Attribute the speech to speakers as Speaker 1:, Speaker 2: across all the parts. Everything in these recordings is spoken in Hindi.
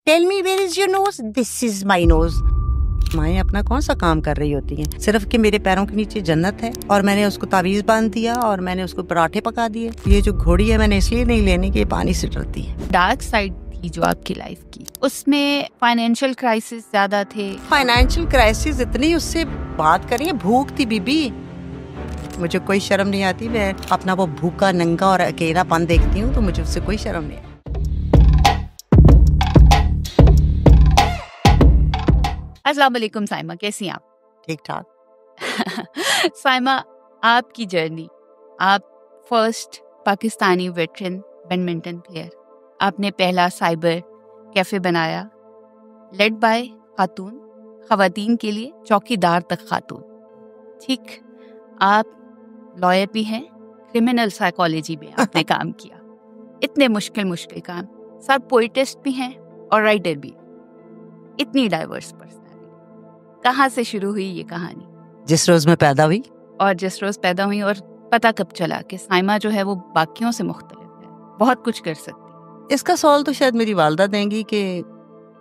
Speaker 1: Tell me where is your nose, this is my nose. माएँ अपना कौन सा काम कर रही होती हैं, सिर्फ कि मेरे पैरों के नीचे जन्नत है और मैंने उसको तावीज बांध दिया और मैंने उसको पराठे पका दिए। ये जो घोड़ी है मैंने इसलिए नहीं लेनी कि ये पानी से डरती है।
Speaker 2: डार्क साइड थी जो आपकी लाइफ की, उसमें फाइनेंशियल क्राइसिस ज्यादा थे।
Speaker 1: फाइनेंशियल क्राइसिस इतनी, उससे बात करिए, भूख थी बीबी। मुझे कोई शर्म नहीं आती, मैं अपना वो भूखा नंगा और अकेलापन देखती हूँ तो मुझे उससे कोई शर्म नहीं।
Speaker 2: अस्सलाम वालेकुम साइमा, कैसी हैं आप?
Speaker 1: ठीक ठाक।
Speaker 2: साइमा, आपकी जर्नी, आप first Pakistani veteran badminton player, आपने पहला साइबर कैफे बनाया, लेड बाय खातून, खवातीन के लिए चौकीदार तक खातून। ठीक, आप लॉयर भी हैं, क्रिमिनल साइकोलॉजी में आपने काम किया, इतने मुश्किल काम। सर पोइटिस्ट भी हैं और राइटर भी, इतनी डाइवर्स पर्सनालिटी। कहाँ से शुरू हुई ये कहानी?
Speaker 1: जिस रोज मैं पैदा हुई।
Speaker 2: और जिस रोज पैदा हुई, और पता कब चला कि साइमा जो है वो बाकियों से मुख्तलिफ है, बहुत कुछ कर सकती है?
Speaker 1: इसका सवाल तो शायद मेरी वालदा देंगी कि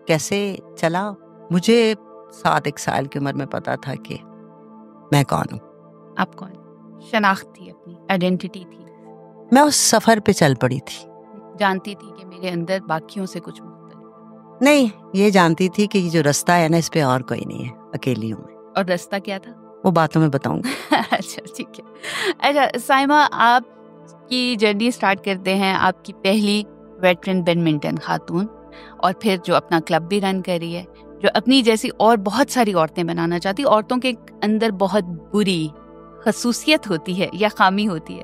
Speaker 1: कैसे चला। मुझे 7 साल की उम्र में पता था कि मैं कौन हूँ।
Speaker 2: आप कौन? शनाख्त थी, अपनी आइडेंटिटी थी।
Speaker 1: मैं उस सफर पे चल पड़ी थी।
Speaker 2: जानती थी कि मेरे अंदर बाकियों से कुछ मुख्तलिफ
Speaker 1: नहीं, ये जानती थी कि ये जो रास्ता है ना, इस पे और कोई नहीं है, अकेली हूँ मैं।
Speaker 2: और रास्ता क्या था
Speaker 1: वो बातों में बताऊंगा।
Speaker 2: अच्छा ठीक है। अच्छा साइमा, आपकी जर्नी स्टार्ट करते हैं, आपकी पहली वेटरन बैडमिंटन खातून, और फिर जो अपना क्लब भी रन कर रही है, जो अपनी जैसी और बहुत सारी औरतें बनाना चाहती। औरतों के अंदर बहुत बुरी खसूसियत होती है या खामी होती है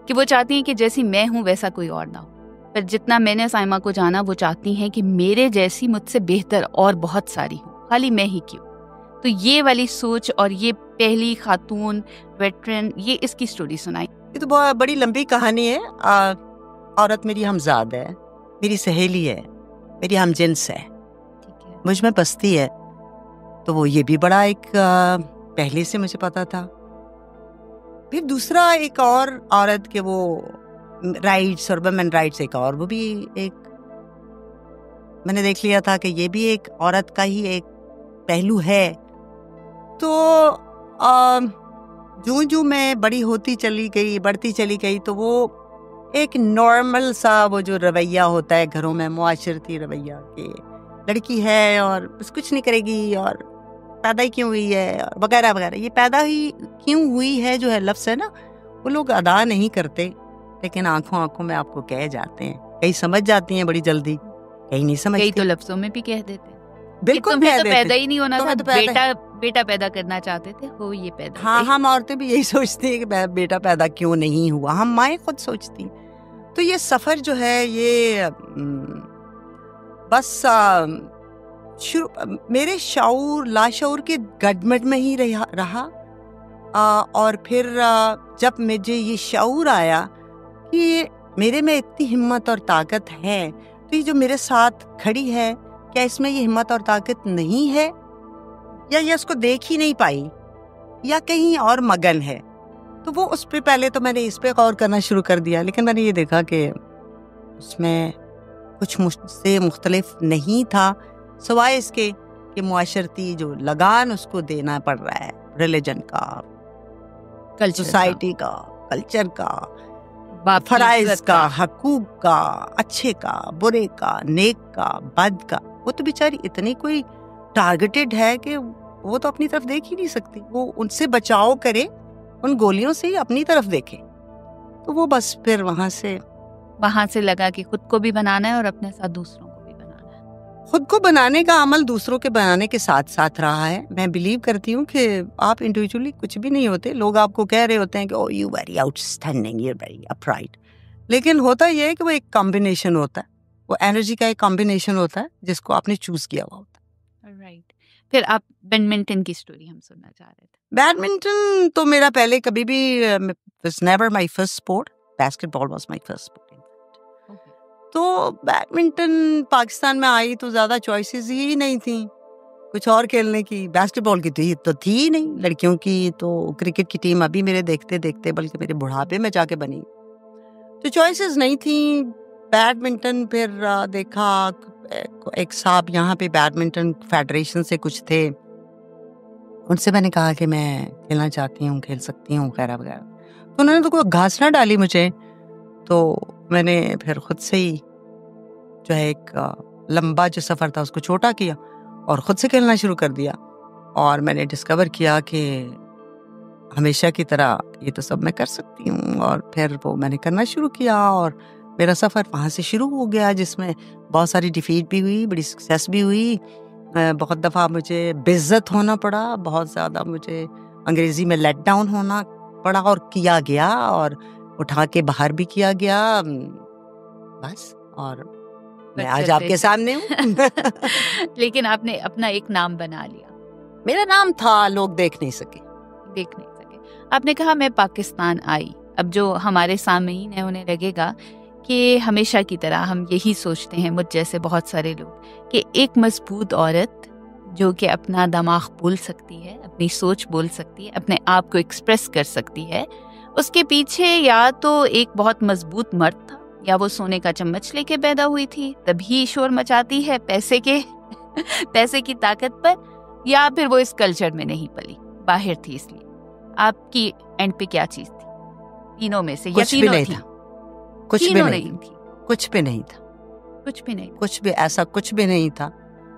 Speaker 2: कि वो चाहती हैं कि जैसी मैं हूँ वैसा कोई और ना हो। पर जितना मैंने साइमा को जाना, वो चाहती हैं कि मेरे जैसी मुझसे बेहतर और बहुत सारी हो, खाली मैं ही क्यों। तो ये वाली सोच और ये पहली खातून वेटरन, ये इसकी स्टोरी सुनाई।
Speaker 1: ये तो बहुत बड़ी लंबी कहानी है। औरत मेरी हमजाद है, मेरी सहेली है, मेरी हमजिन्स है,
Speaker 2: ठीक है,
Speaker 1: मुझ में बसती है। तो वो ये भी बड़ा एक पहले से मुझे पता था। फिर दूसरा एक और औरत के वो राइट्स और वुमेन राइट्स, एक और वो भी एक मैंने देख लिया था कि ये भी एक औरत का ही एक पहलू है। तो जो मैं बड़ी होती चली गई, बढ़ती चली गई, तो वो एक नॉर्मल सा वो जो रवैया होता है घरों में, मुआशरती रवैया कि लड़की है और बस कुछ नहीं करेगी और पैदा ही क्यों हुई है और वगैरह वगैरह। ये पैदा ही क्यों हुई है जो है लफ्ज़ है ना, वो लोग अदा नहीं करते, लेकिन आंखों आंखों में आपको कह जाते हैं। कई समझ जाती हैं बड़ी जल्दी, कई नहीं समझती।
Speaker 2: कई तो लफ्जों में भी कह देते हैं।
Speaker 1: बिल्कुल
Speaker 2: तुम्हें तो पैदा ही नहीं होना था,
Speaker 1: तो
Speaker 2: बेटा पैदा करना चाहते थे, हो ये पैदा।
Speaker 1: हाँ, हम औरतें भी यही सोचती हैं कि बेटा पैदा क्यों नहीं हुआ, हम माएँ खुद सोचती हैं। तो ये सफ़र जो है ये बस मेरे शाऊर लाशऊर के गडमड में ही रहा। और फिर जब मुझे ये शाऊर आया कि मेरे में इतनी हिम्मत और ताकत है, तो ये जो मेरे साथ खड़ी है, क्या इसमें ये हिम्मत और ताकत नहीं है, या ये उसको देख ही नहीं पाई, या कहीं और मगन है। तो वो उस पे पहले तो मैंने इस पे गौर करना शुरू कर दिया, लेकिन मैंने ये देखा कि उसमें कुछ मुझसे मुख्तलिफ नहीं था, सिवाय इसके कि मुआशरती जो लगान उसको देना पड़ रहा है, रिलीजन का, सोसाइटी का, कल्चर का, फराइज का, हकूक का, अच्छे का, बुरे का, नेक का, बद का। वो तो बेचारी इतनी कोई टारगेटेड है कि वो तो अपनी तरफ देख ही नहीं सकती। वो उनसे बचाव करे, उन गोलियों से ही अपनी तरफ देखे। तो वो बस फिर वहां से लगा कि खुद को भी बनाना है और अपने साथ दूसरों को भी बनाना है। खुद को बनाने का अमल दूसरों के बनाने के साथ साथ रहा है। मैं बिलीव करती हूँ कि आप इंडिविजुअली कुछ भी नहीं होते। लोग आपको कह रहे होते हैं कि oh you very outstanding, you very upright, लेकिन होता यह है कि वो एक कॉम्बिनेशन होता है, वो एनर्जी का एक कॉम्बिनेशन होता है जिसको आपने चूज किया हुआ होता है।
Speaker 2: राइट। फिर आप बैडमिंटन की स्टोरी हम सुनना चाह रहे थे।
Speaker 1: बैडमिंटन तो मेरा पहले कभी भी was never my first sport. Basketball was my first sport. तो बैडमिंटन पाकिस्तान में आई तो ज्यादा चॉइसेस ही नहीं थी कुछ और खेलने की। बास्केटबॉल की तो थी ही नहीं। लड़कियों की तो क्रिकेट की टीम अभी मेरे देखते देखते बल्कि मेरे बुढ़ापे में जाके बनी, तो चॉइसेस नहीं थी। बैडमिंटन फिर देखा, एक साहब यहाँ पे बैडमिंटन फेडरेशन से कुछ थे, उनसे मैंने कहा कि मैं खेलना चाहती हूँ, खेल सकती हूँ वगैरह वगैरह। तो उन्होंने तो कोई घास ना डाली मुझे, तो मैंने फिर खुद से ही जो है एक लंबा जो सफ़र था उसको छोटा किया और ख़ुद से खेलना शुरू कर दिया। और मैंने डिस्कवर किया कि हमेशा की तरह ये तो सब मैं कर सकती हूँ। और फिर वो मैंने करना शुरू किया और मेरा सफ़र वहाँ से शुरू हो गया, जिसमें बहुत सारी डिफीट भी हुई, बड़ी सक्सेस भी हुई। बहुत दफ़ा मुझे बेइज्जत होना पड़ा, बहुत ज़्यादा मुझे अंग्रेज़ी में लेट डाउन होना पड़ा और किया गया और उठा के बाहर भी किया गया। बस, और मैं आज आपके सामने हूँ।
Speaker 2: लेकिन आपने अपना एक नाम बना लिया।
Speaker 1: मेरा नाम था, लोग देख नहीं सके।
Speaker 2: आपने कहा मैं पाकिस्तान आई। अब जो हमारे सामईन हैं उन्हें लगेगा कि हमेशा की तरह हम यही सोचते हैं, मुझ जैसे बहुत सारे लोग, कि एक मजबूत औरत जो कि अपना दिमाग बोल सकती है, अपनी सोच बोल सकती है, अपने आप को एक्सप्रेस कर सकती है, उसके पीछे या तो एक बहुत मजबूत मर्द था या वो सोने का चम्मच लेके पैदा हुई थी तभी शोर मचाती है पैसे की ताकत पर, या फिर वो इस कल्चर में नहीं पली, बाहर थी इसलिए। आपकी एंड पे क्या चीज थी तीनों में से?
Speaker 1: कुछ भी नहीं था, कुछ भी नहीं
Speaker 2: थी,
Speaker 1: कुछ भी नहीं था,
Speaker 2: कुछ भी
Speaker 1: ऐसा कुछ भी नहीं था।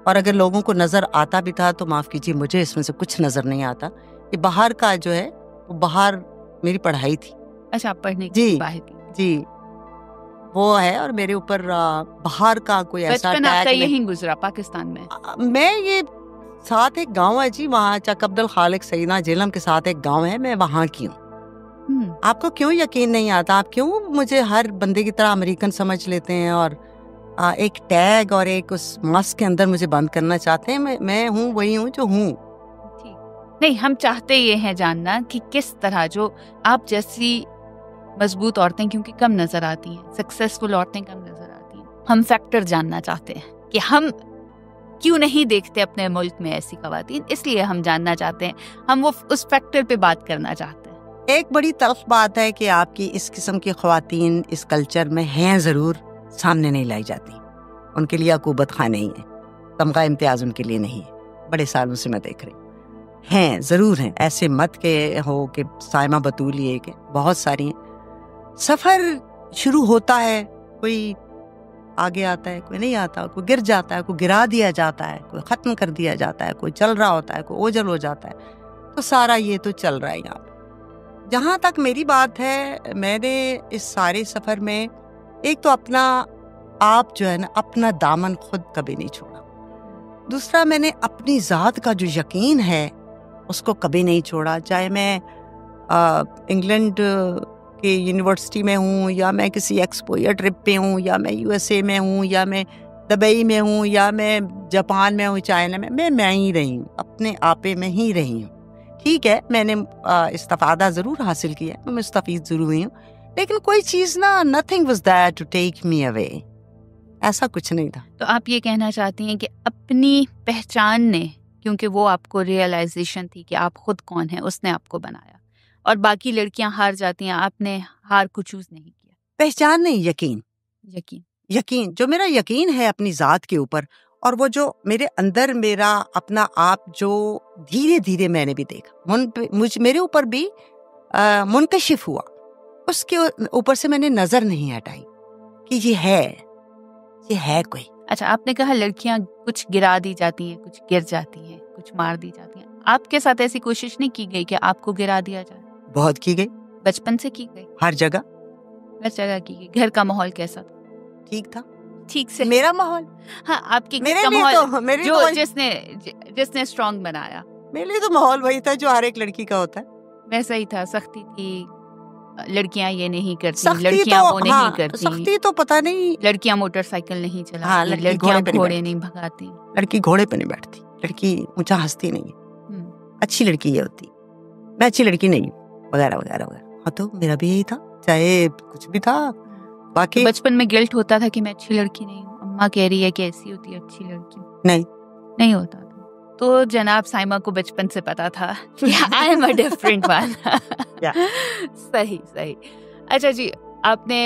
Speaker 1: और अगर लोगों को नजर आता भी था तो माफ कीजिए, मुझे इसमें से कुछ नजर नहीं आता। ये बाहर का जो है, वो बाहर मेरी पढ़ाई थी।
Speaker 2: अच्छा, पढ़ने की बाहर की?
Speaker 1: जी, वो है। और मेरे ऊपर बाहर का कोई ऐसा
Speaker 2: टैग आपका यहीं गुजरा पाकिस्तान में?
Speaker 1: मैं ये साथ एक गांव है जी, वहाँ चक अब्दुल खालिक सईदा जेलम के साथ एक गांव है, मैं वहाँ की हूँ। आपको क्यों यकीन नहीं आता? आप क्यों मुझे हर बंदे की तरह अमेरिकन समझ लेते हैं और एक टैग और एक उस मास्क के अंदर मुझे बंद करना चाहते हैं? मैं हूँ वही हूँ जो हूँ।
Speaker 2: नहीं, हम चाहते ये हैं जानना कि किस तरह जो आप जैसी मजबूत औरतें क्योंकि कम नजर आती हैं, सक्सेसफुल औरतें कम नजर आती हैं, हम फैक्टर जानना चाहते हैं कि हम क्यों नहीं देखते अपने मुल्क में ऐसी खवातीन, इसलिए हम जानना चाहते हैं, हम वो उस फैक्टर पे बात करना चाहते हैं।
Speaker 1: एक बड़ी तल्ख बात है कि आपकी इस किस्म की खवातीन इस कल्चर में हैं ज़रूर, सामने नहीं लाई जाती। उनके लिए अकूबत खां नहीं है, तमगा इम्तियाज उनके लिए नहीं है। बड़े सालों से मैं देख रही हूँ, हैं ज़रूर हैं। ऐसे मत के हो कि साइमा बतूल ये के बहुत सारी हैं। सफ़र शुरू होता है, कोई आगे आता है, कोई नहीं आता, कोई गिर जाता है, कोई गिरा दिया जाता है, कोई ख़त्म कर दिया जाता है, कोई चल रहा होता है, कोई ओझल हो जाता है। तो सारा ये तो चल रहा है यहाँ पे। जहाँ तक मेरी बात है, मैंने इस सारे सफ़र में एक तो अपना आप जो है ना, अपना दामन खुद कभी नहीं छोड़ा। दूसरा, मैंने अपनी ज़ात का जो यकीन है उसको कभी नहीं छोड़ा। चाहे मैं इंग्लैंड के यूनिवर्सिटी में हूँ, या मैं किसी एक्सपो या ट्रिप पे हूँ, या मैं यूएसए में हूँ, या मैं दुबई में हूँ, या मैं जापान में हूँ, चाइना में, मैं ही रही हूँ, अपने आपे में ही रही हूँ। ठीक है, मैंने इस्तिफादा ज़रूर हासिल किया, मैं मुस्तफ़ीद ज़रूर हुई हूँ, लेकिन कोई चीज़ ना, nothing was there to take me away, ऐसा कुछ नहीं था।
Speaker 2: तो आप ये कहना चाहती हैं कि अपनी पहचान ने, क्योंकि वो आपको रियलाइजेशन थी कि आप खुद कौन है, उसने आपको बनाया, और बाकी लड़कियां हार जाती हैं, आपने हार को चूज नहीं किया।
Speaker 1: पहचान नहीं, यकीन। जो मेरा यकीन है अपनी ज़ात के ऊपर, और वो जो मेरे अंदर मेरा अपना आप जो धीरे धीरे मैंने भी देखा, मेरे ऊपर भी मुनकशिफ हुआ, उसके ऊपर से मैंने नजर नहीं हटाई कि ये है कोई।
Speaker 2: अच्छा, आपने कहा लड़कियां कुछ गिरा दी जाती हैं, कुछ गिर जाती हैं, कुछ मार दी जाती हैं। आपके साथ ऐसी कोशिश नहीं की गई कि आपको गिरा दिया जाए?
Speaker 1: बहुत की गई,
Speaker 2: बचपन से की गई,
Speaker 1: हर जगह
Speaker 2: की गई। घर का माहौल कैसा था?
Speaker 1: ठीक था,
Speaker 2: ठीक से।
Speaker 1: मेरा माहौल?
Speaker 2: हाँ, आपके घर का माहौल जो जिसने स्ट्रॉन्ग बनाया?
Speaker 1: मेरे लिए तो माहौल वही था जो हर एक लड़की का होता है,
Speaker 2: वैसा ही था। सख्ती थी, लड़कियां ये नहीं करती, लड़कियां वो नहीं करती।
Speaker 1: सख्ती तो पता नहीं,
Speaker 2: लड़कियां मोटरसाइकिल नहीं चलाती, लड़कियां घोड़े नहीं भगाती,
Speaker 1: लड़की घोड़े पे नहीं बैठती, लड़की ऊंचा हंसती नहीं है, अच्छी लड़की ये होती, मैं अच्छी लड़की नहीं हूँ, वगैरह वगैरह वगैरह। हाँ, तो मेरा भी यही था, चाहे कुछ भी था। बाकी
Speaker 2: बचपन में गिल्ट होता था कि मैं अच्छी लड़की नहीं हूँ, अम्मा कह रही है कि ऐसी होती है अच्छी लड़की। नहीं होता था। तो जनाब साइमा को बचपन से पता था कि I am a different one. सही। अच्छा जी, आपने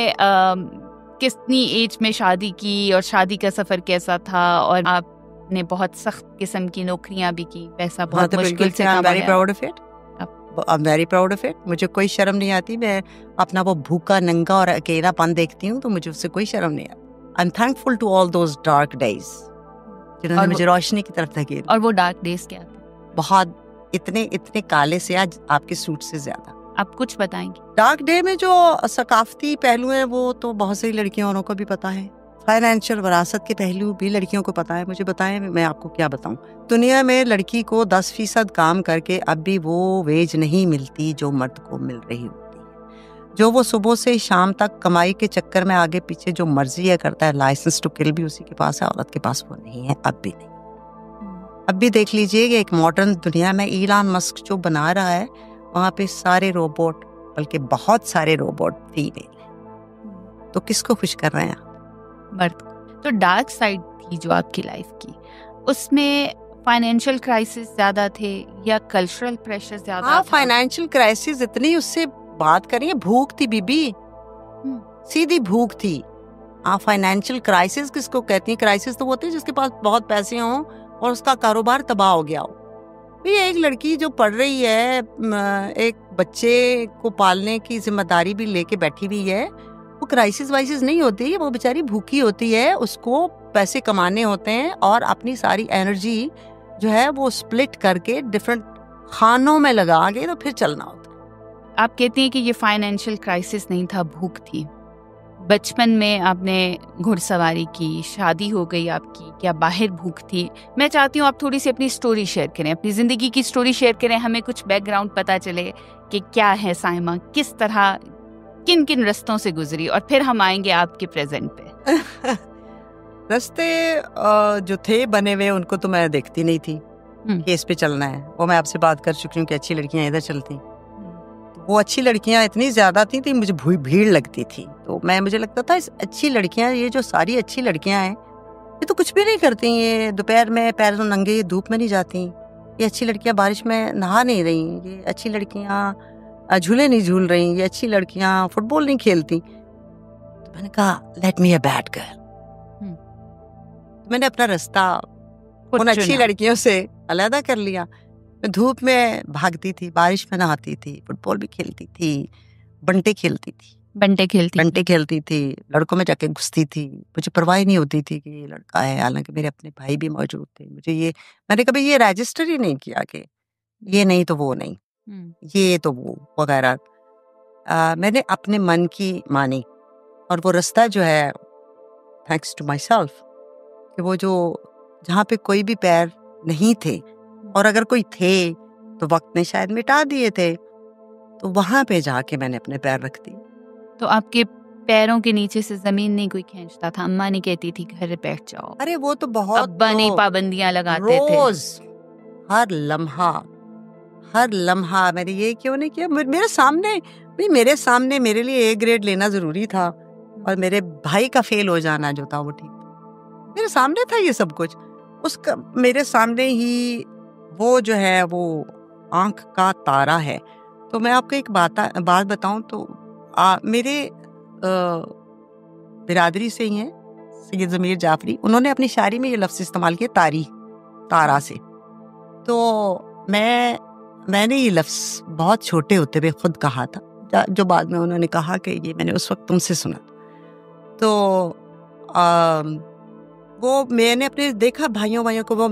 Speaker 2: कितनी एज में शादी की और शादी का सफर कैसा था, और आपने बहुत सख्त किस्म की नौकरियां भी की, पैसा बहुत मुश्किल से कमाया।
Speaker 1: Very proud of it, I am very proud of it. मुझे कोई शर्म नहीं आती। मैं अपना वो भूखा नंगा और अकेलापन देखती हूँ तो मुझे उससे कोई शर्म नहीं आती। I am thankful to all those dark days जिन्होंने मुझे रोशनी की तरफ धकेला।
Speaker 2: और वो डार्क डेज क्या थे?
Speaker 1: बहुत, इतने काले से आज आपके सूट से ज्यादा।
Speaker 2: आप कुछ बताएंगे?
Speaker 1: डार्क डे में जो सकाफती पहलू है वो तो बहुत सी लड़कियों को भी पता है। फाइनेंशियल वरासत के पहलू भी लड़कियों को पता है। मुझे बताएं, मैं आपको क्या बताऊं। दुनिया में लड़की को 10% काम करके अब भी वो वेज नहीं मिलती जो मर्द को मिल रही होती है। जो वो सुबह से शाम तक कमाई के चक्कर में आगे पीछे जो मर्जी है करता है, लाइसेंस टू किल भी उसी के पास है, औरत के पास वो नहीं है, अब भी नहीं। अब भी देख लीजिए कि एक मॉडर्न दुनिया में इलान मस्क जो बना रहा है वहाँ पे सारे रोबोट, बल्कि बहुत सारे रोबोट फीमेल हैं। तो किसको खुश कर रहे हैं आप?
Speaker 2: मर्द। तो डार्क साइड थी जो आपकी लाइफ की, उसमें फाइनेंशियल क्राइसिस ज्यादा थे या कल्चरल प्रेशर ज्यादा?
Speaker 1: हाँ, फाइनेंशियल क्राइसिस इतनी, उससे बात करिए, भूख थी बीबी, सीधी भूख थी। हाँ, फाइनेंशियल क्राइसिस किसको कहती है? क्राइसिस तो होती है जिसके पास बहुत पैसे हों और उसका कारोबार तबाह हो गया हो। ये एक लड़की जो पढ़ रही है, एक बच्चे को पालने की जिम्मेदारी भी लेके बैठी हुई है, वो क्राइसिस वाइसिस नहीं होती। वो बेचारी भूखी होती है, उसको पैसे कमाने होते हैं और अपनी सारी एनर्जी जो है वो स्प्लिट करके डिफरेंट खानों में लगा के तो फिर चलना होता है।
Speaker 2: आप कहती हैं कि ये फाइनेंशियल क्राइसिस नहीं था, भूख थी। बचपन में आपने घुड़सवारी की, शादी हो गई आपकी, क्या बाहर भूख थी? मैं चाहती हूँ आप थोड़ी सी अपनी स्टोरी शेयर करें, अपनी जिंदगी की स्टोरी शेयर करें, हमें कुछ बैकग्राउंड पता चले कि क्या है साइमा, किस तरह, किन किन रास्तों से गुजरी, और फिर हम आएंगे आपके प्रेजेंट पे।
Speaker 1: रास्ते जो थे बने हुए उनको तो मैं देखती नहीं थी कि इस पे चलना है। वो मैं आपसे बात कर चुकी हूँ कि अच्छी लड़कियां इधर चलती, वो अच्छी लड़कियां इतनी ज्यादा थी मुझे भीड़ लगती थी। तो मुझे लगता था इस अच्छी लड़कियां, ये जो सारी अच्छी लड़कियां हैं, ये तो कुछ भी नहीं करती। ये दोपहर में पैरों नंगे धूप में नहीं जाती, ये अच्छी लड़कियां बारिश में नहा नहीं रही, ये अच्छी लड़कियां झूले नहीं झूल रही, ये अच्छी लड़कियां फुटबॉल नहीं खेलती। तो मैंने कहा let me a bad girl. मैंने अपना रास्ता उन अच्छी लड़कियों से अलग कर लिया। मैं धूप में भागती थी, बारिश में नहाती थी, फुटबॉल भी खेलती थी, बंटे खेलती थी, लड़कों में जाके घुसती थी। मुझे परवाह नहीं होती थी कि ये लड़का है, हालांकि मेरे अपने भाई भी मौजूद थे। मैंने कभी ये रजिस्टर ही नहीं किया कि ये नहीं तो वो नहीं, ये तो वो वगैरह। मैंने अपने मन की मानी और वो रास्ता जो है, थैंक्स टू माई सेल्फ, कि वो जो जहाँ पे कोई भी पैर नहीं थे और अगर कोई थे तो वक्त ने शायद मिटा दिए थे, तो वहां पे जाके मैंने अपने पैर रख दिए।
Speaker 2: तो आपके पैरों के नीचे से जमीन नहीं कोई खींचता था? अम्मा नहीं कहती थी घर बैठ जाओ? अरे
Speaker 1: वो तो बहुत,
Speaker 2: अब्बा नहीं पाबंदियां लगाते थे?
Speaker 1: रोज हर लम्हा मैंने ये क्यों नहीं किया? मेरे सामने मेरे लिए ए ग्रेड लेना जरूरी था और मेरे भाई का फेल हो जाना जो था वो ठीक, मेरे सामने था ये सब कुछ। उसका मेरे सामने ही वो जो है वो आंख का तारा है। तो मैं आपको एक बात बताऊं तो मेरे बिरादरी से ही हैं सैयद ज़मीर जाफरी, उन्होंने अपनी शायरी में ये लफ्ज़ इस्तेमाल किया तारा से। तो मैंने ये लफ्ज़ बहुत छोटे होते हुए खुद कहा था, जो बाद में उन्होंने कहा कि ये मैंने उस वक्त तुमसे सुना। तो वो मैंने अपने देखा भाइयों को, वो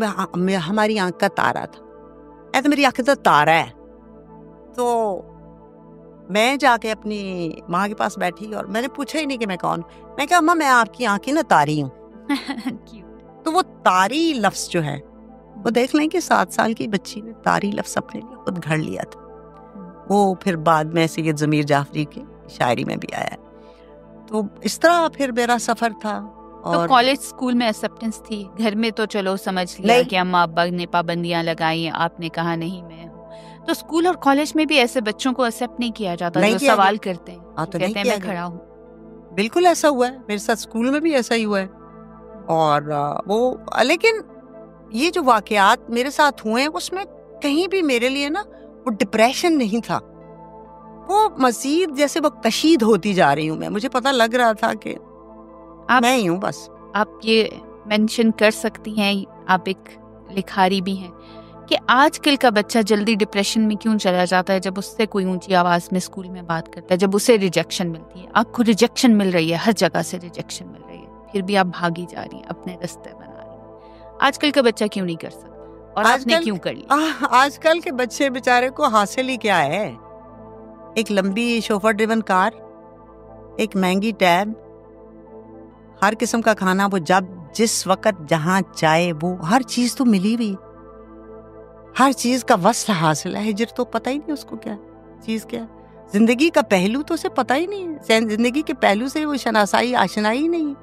Speaker 1: हमारी आंख का तारा था। ऐसा मेरी आंख का तारा है। तो मैं जाके अपनी माँ के पास बैठी और मैंने पूछा ही नहीं कि मैं कौन। मैं कहा अम्मा मैं आपकी आंख की ना तारी हूँ। तो वो तारी लफ्ज जो है वो देख लें कि 7 साल की बच्ची ने तारी लफ्ज अपने लिए खुद घड़ लिया था। वो फिर बाद में सैयद ज़मीर जाफरी की शायरी में भी आया। तो इस तरह फिर मेरा सफर था।
Speaker 2: और तो कॉलेज स्कूल में एक्सेप्टेंस थी? घर में तो चलो समझ लिया कि अम्मा अब्बा ने पाबंदियां लगाई, आपने कहा नहीं मैं हूँ। तो स्कूल और कॉलेज में भी ऐसे बच्चों को एक्सेप्ट नहीं किया जाता जो सवाल करते हैं, तो कहते हैं मैं खड़ा हूँ।
Speaker 1: बिल्कुल ऐसा हुआ है मेरे साथ, स्कूल में भी ऐसा ही हुआ है। और वो लेकिन ये जो वाकयात मेरे साथ हुए उसमें कहीं भी मेरे लिए ना वो डिप्रेशन नहीं था। वो मजीद जैसे वो कशीद होती जा रही हूँ मैं। मुझे पता लग रहा था कि मैं ही हूँ बस।
Speaker 2: आप ये मेंशन कर सकती हैं, आप एक लिखारी भी हैं, कि आजकल का बच्चा जल्दी डिप्रेशन में क्यों चला जाता है जब उससे कोई ऊंची आवाज में स्कूल में बात करता है, जब उसे रिजेक्शन मिलती है। आपको रिजेक्शन मिल रही है, हर जगह से रिजेक्शन मिल रही है, फिर भी आप भागी जा रही हैं, अपने रास्ते बना रही हैं। आजकल का बच्चा क्यों नहीं कर सकता और आपने क्यों कर लिया?
Speaker 1: आजकल के बच्चे बेचारे को हासिल ही क्या है? एक लंबी शोफर ड्रिवन कार, एक महंगी टैब, हर किस्म का खाना, वो जब जिस वक्त जहां चाहे वो हर चीज तो मिली हुई, हर चीज का वस्ल हासिल है। हिजर तो पता ही नहीं उसको क्या चीज क्या है, जिंदगी का पहलू तो उसे पता ही नहीं है, जिंदगी के पहलू से वो शनासाई आशनाई ही नहीं,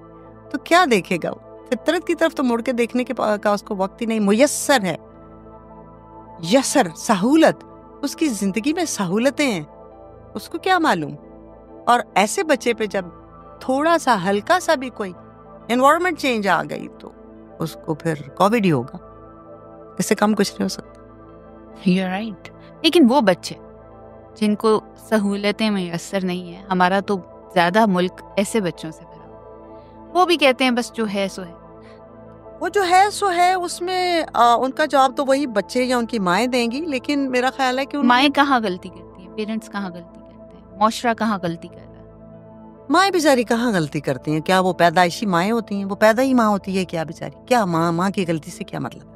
Speaker 1: तो क्या देखेगा वो? फितरत की तरफ तो मुड़ के देखने के का उसको वक्त ही नहीं मुयस्सर है। यसर सहूलत, उसकी जिंदगी में सहूलतें हैं, उसको क्या मालूम। और ऐसे बच्चे पे जब थोड़ा सा हल्का सा भी कोई एनवायरनमेंट चेंज आ गई तो उसको फिर कोविड ही होगा, इससे कम कुछ नहीं हो सकता।
Speaker 2: You're right. लेकिन वो बच्चे जिनको सहूलतें मुयस्सर नहीं है, हमारा तो ज्यादा मुल्क ऐसे बच्चों से भरा, वो भी कहते हैं बस जो है सो है।
Speaker 1: वो जो है सो है, उसमें उनका जवाब तो वही बच्चे या उनकी माएँ देंगी। लेकिन मेरा ख्याल है कि
Speaker 2: माएँ कहाँ गलती करती हैं, पेरेंट्स कहाँ गलती करते हैं, मुआशरा कहाँ गलती कर रहा है?
Speaker 1: माएँ बेचारी कहाँ गलती करती हैं? क्या वो पैदाइशी माएँ होती हैं? वो पैदा ही माँ होती है क्या बेचारी? क्या माँ की गलती से क्या मतलब?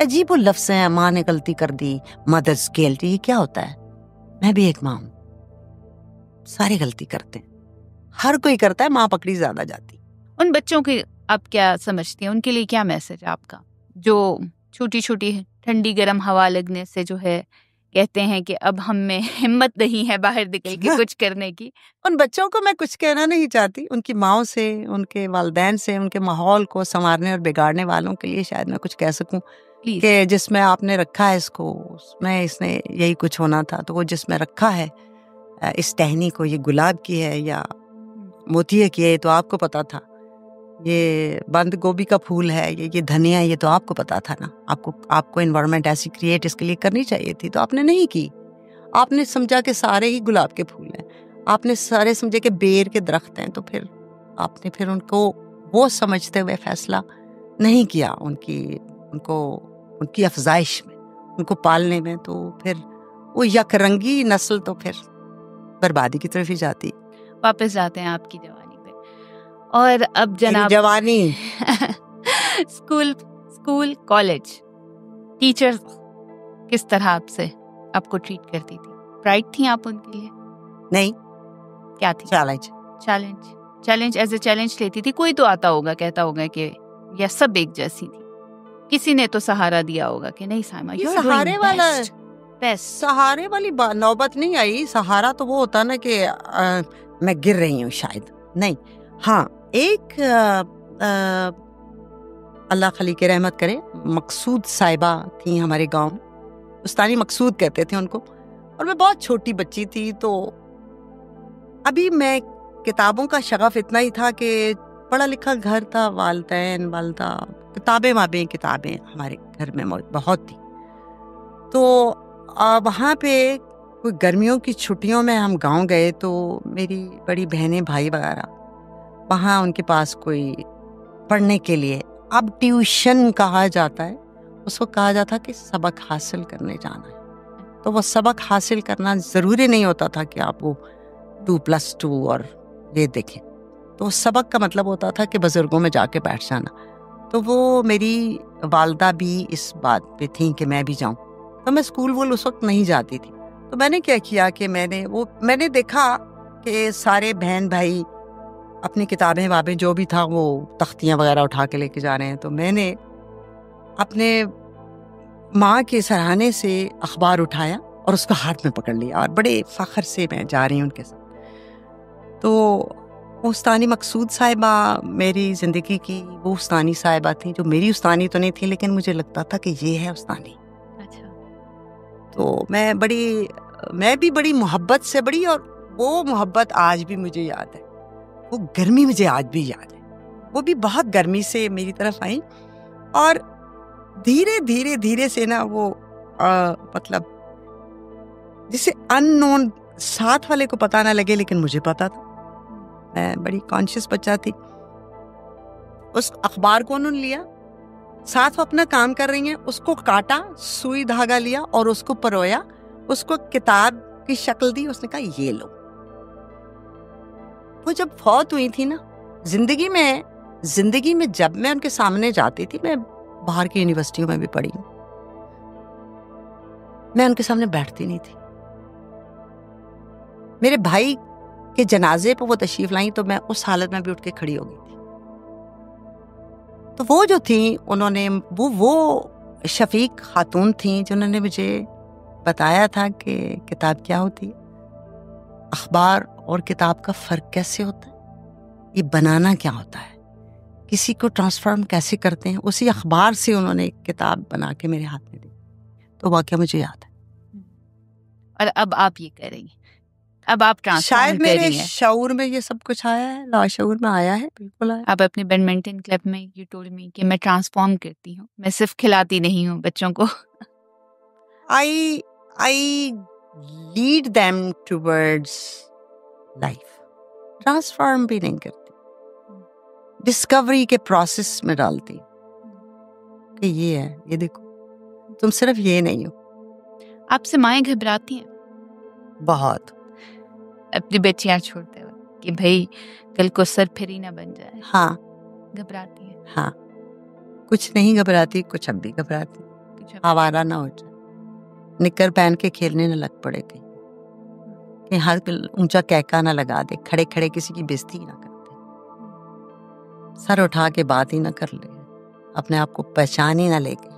Speaker 1: अजीब वो लफ्ज़ है, माँ ने गलती कर दी, मदर्स गिल्ट, ये क्या होता है? मैं भी एक माँ हूँ, सारे गलती करते हैं, हर कोई करता है, माँ पकड़ी ज्यादा जाती।
Speaker 2: उन बच्चों की आप क्या समझती हैं, उनके लिए क्या मैसेज है आपका, जो छोटी छोटी ठंडी गर्म हवा लगने से जो है कहते हैं कि अब हम में हिम्मत नहीं है बाहर निकल के कुछ करने की?
Speaker 1: उन बच्चों को मैं कुछ कहना नहीं चाहती, उनकी माओ से, उनके वालिदैन से, उनके माहौल को संवारने और बिगाड़ने वालों के लिए शायद मैं कुछ कह सकूं कि जिसमें आपने रखा है इसको, उसमें इसने यही कुछ होना था, तो वो जिसमें रखा है इस टहनी को, ये गुलाब की है या मोतिये की है, तो आपको पता था। ये बंद गोभी का फूल है, ये धनिया, ये तो आपको पता था ना। आपको एनवायरनमेंट ऐसी क्रिएट इसके लिए करनी चाहिए थी, तो आपने नहीं की। आपने समझा कि सारे ही गुलाब के फूल हैं, आपने सारे समझे कि बेर के दरख्त हैं, तो फिर आपने फिर उनको वो समझते हुए फैसला नहीं किया उनकी अफजाइश में, उनको पालने में। तो फिर वो यकरंगी नस्ल तो फिर बर्बादी की तरफ ही जाती।
Speaker 2: वापस जाते हैं आपकी जवानी पे, और अब जनाब
Speaker 1: जवानी
Speaker 2: स्कूल कॉलेज टीचर किस तरह आपको ट्रीट करती थी? प्राइड थी आप उनके लिए?
Speaker 1: नहीं।
Speaker 2: क्या थी? चैलेंज एज ए चैलेंज लेती थी? कोई तो आता होगा, कहता होगा कि या सब एक जैसी थी, किसी ने तो सहारा दिया होगा कि नहीं साइमा,
Speaker 1: ये सहारे वाला बेस्ट, सहारे वाली नौबत नहीं आई। सहारा तो वो होता ना कि मैं गिर रही हूँ शायद, नहीं। हाँ, एक अल्लाह खली के रहमत करे, मकसूद साहिबा थी हमारे गांव में, उस्तानी मकसूद कहते थे उनको, और मैं बहुत छोटी बच्ची थी। तो अभी मैं किताबों का शगफ इतना ही था कि पढ़ा लिखा घर था, वालदा किताबें हमारे घर में बहुत थी। तो वहाँ पे कोई गर्मियों की छुट्टियों में हम गांव गए, तो मेरी बड़ी बहनें भाई वगैरह वहाँ उनके पास कोई पढ़ने के लिए, अब ट्यूशन कहा जाता है, उसको कहा जाता कि सबक हासिल करने जाना है। तो वो सबक हासिल करना ज़रूरी नहीं होता था कि आप वो 2+2 और ये देखें, तो सबक का मतलब होता था कि बुजुर्गों में जाके बैठ जाना। तो वो मेरी वालदा भी इस बात पे थी कि मैं भी जाऊं, तो मैं स्कूल उस वक्त नहीं जाती थी। तो मैंने क्या किया कि मैंने देखा कि सारे बहन भाई अपनी किताबें जो भी था वो तख्तियाँ वगैरह उठा के लेके जा रहे हैं। तो मैंने अपने माँ के सराहने से अखबार उठाया और उसको हाथ में पकड़ लिया, और बड़े फख्र से मैं जा रही हूँ उनके साथ। तो उस्तानी मकसूद साहिबा मेरी ज़िंदगी की वो उस्तानी साहिबा थी, जो मेरी उस्तानी तो नहीं थी, लेकिन मुझे लगता था कि ये है उस्तानी।
Speaker 2: अच्छा।
Speaker 1: तो मैं भी बड़ी मोहब्बत से बड़ी, और वो मोहब्बत आज भी मुझे याद है, वो गर्मी मुझे आज भी याद है। वो भी बहुत गर्मी से मेरी तरफ आई, और धीरे से ना वो मतलब जिसे अननोन, साथ वाले को पता ना लगे लेकिन मुझे पता था। मैं बड़ी कॉन्शियस बच्चा थी। उस अखबार को उन्होंने लिया, साथ वो अपना काम कर रही हैं, उसको काटा, सुई धागा लिया और उसको परोया, उसको किताब की शक्ल दी, उसने कहा ये लो। वो जब फौत हुई थी ना, जिंदगी में जब मैं उनके सामने जाती थी, मैं बाहर की यूनिवर्सिटियों में भी पढ़ी हूँ, मैं उनके सामने बैठती नहीं थी। मेरे भाई के जनाजे पर वो तशरीफ लाई तो मैं उस हालत में भी उठ के खड़ी हो गई थी। तो वो जो थी, उन्होंने वो शफीक खातून थी जिन्होंने मुझे बताया था कि किताब क्या होती है, अखबार और किताब का फर्क कैसे होता है, ये बनाना क्या होता है, किसी को ट्रांसफॉर्म कैसे करते हैं। उसी अखबार से उन्होंने एक किताब बना के मेरे हाथ में दी। तो वाकया मुझे याद है।
Speaker 2: और अब आप ये करेंगे, अब आप ट्रांसफॉर्म
Speaker 1: शायद मेरे शऊर में ये सब कुछ आया है, लाशऊर में आया है, बिल्कुल आया।
Speaker 2: आप अपने बैडमिंटन क्लब में यू टोल्ड मी कि मैं ट्रांसफॉर्म करती हूँ, मैं सिर्फ खिलाती नहीं हूँ बच्चों को।
Speaker 1: I lead them towards life, transform भी नहीं करती, डिस्कवरी के प्रोसेस में डालती कि ये है, ये देखो तुम सिर्फ ये नहीं हो।
Speaker 2: आपसे माएँ घबराती हैं
Speaker 1: बहुत,
Speaker 2: अपनी बच्चियां छोड़ते वक्त कि भाई कल को सरफिरी ना बन जाए?
Speaker 1: हाँ
Speaker 2: घबराती है।
Speaker 1: हाँ, कुछ नहीं घबराती, कुछ अब भी घबराती, आवारा ना हो जाए, निक्कर पहन के खेलने न लग पड़े कहीं, कि हर ऊंचा कहका ना लगा दे, खड़े खड़े किसी की बेइज्जती ना कर दे, सर उठा के बात ही ना कर ले, अपने आप को पहचान ही ना लेके।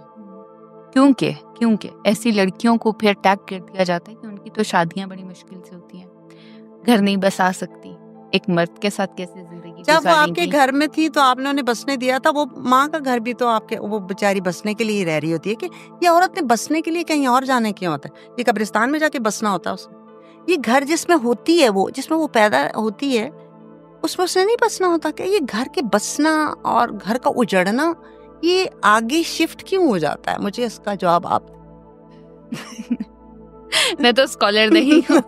Speaker 2: क्योंकि ऐसी लड़कियों को फिर टैग कर दिया जाता है कि उनकी तो शादियां बड़ी मुश्किल से होती हैं, घर नहीं बसा सकती, एक मर्द के साथ कैसे जिंदगी
Speaker 1: जब वो आपके घर में थी तो आपने उन्हें बसने दिया था। वो माँ का घर भी तो आपके, वो बेचारी बसने के लिए ही रह रही होती है कि ये औरत ने बसने के लिए कहीं और जाने क्यों होता है, ये कब्रिस्तान में जाके बसना होता है उसने। ये घर जिसमें होती है, वो जिसमें वो पैदा होती है, उसमें उसने नहीं बसना होता। क्या ये घर के बसना और घर का उजड़ना ये आगे शिफ्ट क्यों हो जाता है? मुझे इसका जवाब आप
Speaker 2: मैं तो स्कॉलर नहीं हूँ।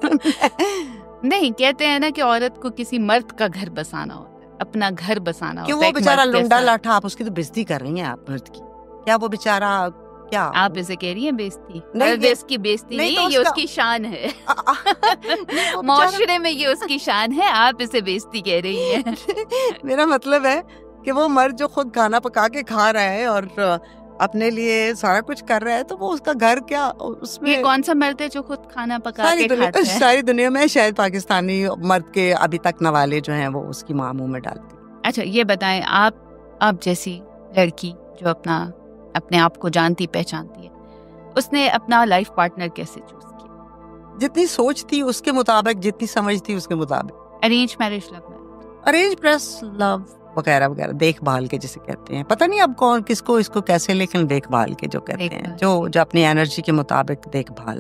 Speaker 2: नहीं, कहते हैं ना कि औरत को किसी मर्द का घर बसाना होता है, अपना घर बसाना होता है।
Speaker 1: वो बेचारा लुंडा लाठा, आप उसकी तो बेइज्जती कर रही हैं आप मर्द की। क्या वो बेचारा, क्या
Speaker 2: आप इसे कह रही हैं बेइज्जती? नहीं, इसकी बेइज्जती नहीं है, ये उसकी शान है। माशरे में ये उसकी शान है, आप इसे बेइज्जती कह रही हैं।
Speaker 1: मेरा मतलब है कि वो मर्द जो खुद खाना पका के खा रहा है और अपने लिए सारा कुछ कर रहा है, तो वो उसका घर क्या, उसमें
Speaker 2: ये कौन सा मर्द है जो खुद खाना पका के खाता है?
Speaker 1: सारी दुनिया में शायद पाकिस्तानी मर्द के अभी तक नवाले जो हैं वो उसकी माँ मुंह में डालती।
Speaker 2: अच्छा, ये बताएं, आप जैसी लड़की जो अपने आप को जानती पहचानती है, उसने अपना लाइफ पार्टनर कैसे चूज किया?
Speaker 1: जितनी सोच थी उसके मुताबिक, जितनी समझ थी उसके मुताबिक।
Speaker 2: Arrange marriage, love marriage?
Speaker 1: Arrange plus love वगैरह वगैरह, देखभाल के जिसे कहते हैं, पता नहीं अब कौन किसको इसको कैसे, लेकिन देखभाल के जो कहते हैं, जो अपनी एनर्जी के मुताबिक देखभाल।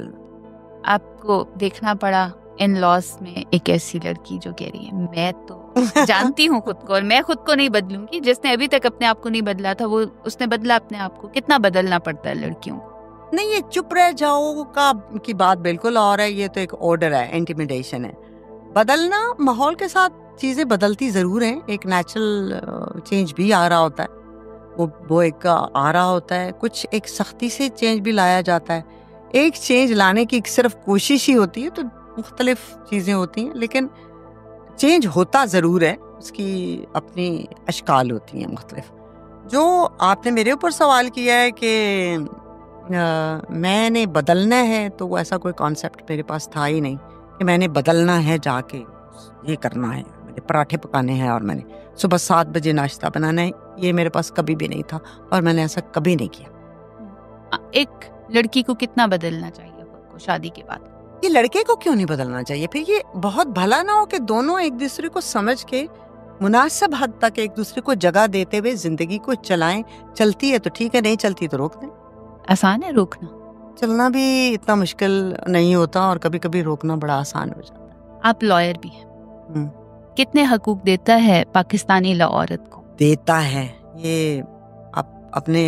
Speaker 2: आपको देखना पड़ा इन लॉस में एक ऐसी लड़की जो कह रही है मैं तो जानती हूँ खुद को और मैं खुद को नहीं बदलूंगी। जिसने अभी तक अपने आप को नहीं बदला था वो उसने बदला अपने आप को। कितना बदलना पड़ता है लड़कियों को?
Speaker 1: नहीं, ये चुप रह जाओ की बात बिल्कुल और है, ये तो एक ऑर्डर है, इंटिमिडेशन है। बदलना माहौल के साथ चीजें बदलती जरूर हैं, एक नेचुरल चेंज भी आ रहा होता है, वो एक आ रहा होता है, कुछ एक सख्ती से चेंज भी लाया जाता है। एक चेंज लाने की सिर्फ कोशिश ही होती है, तो मुख्तलिफ चीजें होती हैं, लेकिन चेंज होता जरूर है, उसकी अपनी अशकाल होती हैं मुख्तलिफ। जो आपने मेरे ऊपर सवाल किया है कि मैंने बदलना है, तो वो ऐसा कोई कॉन्सेप्ट मेरे पास था ही नहीं कि मैंने बदलना है, जाके ये करना है, मैंने पराठे पकाने हैं और मैंने सुबह 7 बजे नाश्ता बनाना है, ये मेरे पास कभी भी नहीं था और मैंने ऐसा कभी नहीं किया।
Speaker 2: एक लड़की को कितना बदलना चाहिए खुद को शादी के बाद?
Speaker 1: ये लड़के को क्यों नहीं बदलना चाहिए? फिर ये बहुत भला ना हो कि दोनों एक दूसरे को समझ के मुनासिब हद तक एक दूसरे को जगह देते हुए जिंदगी को चलाएं। चलती है तो ठीक है, नहीं चलती तो रोक दें।
Speaker 2: आसान है रोकना?
Speaker 1: चलना भी इतना मुश्किल नहीं होता और कभी कभी रोकना बड़ा आसान हो जाता है।
Speaker 2: आप लॉयर भी हैं, कितने हकूक देता है पाकिस्तानी लॉ औरत को? देता है,
Speaker 1: ये आप अपने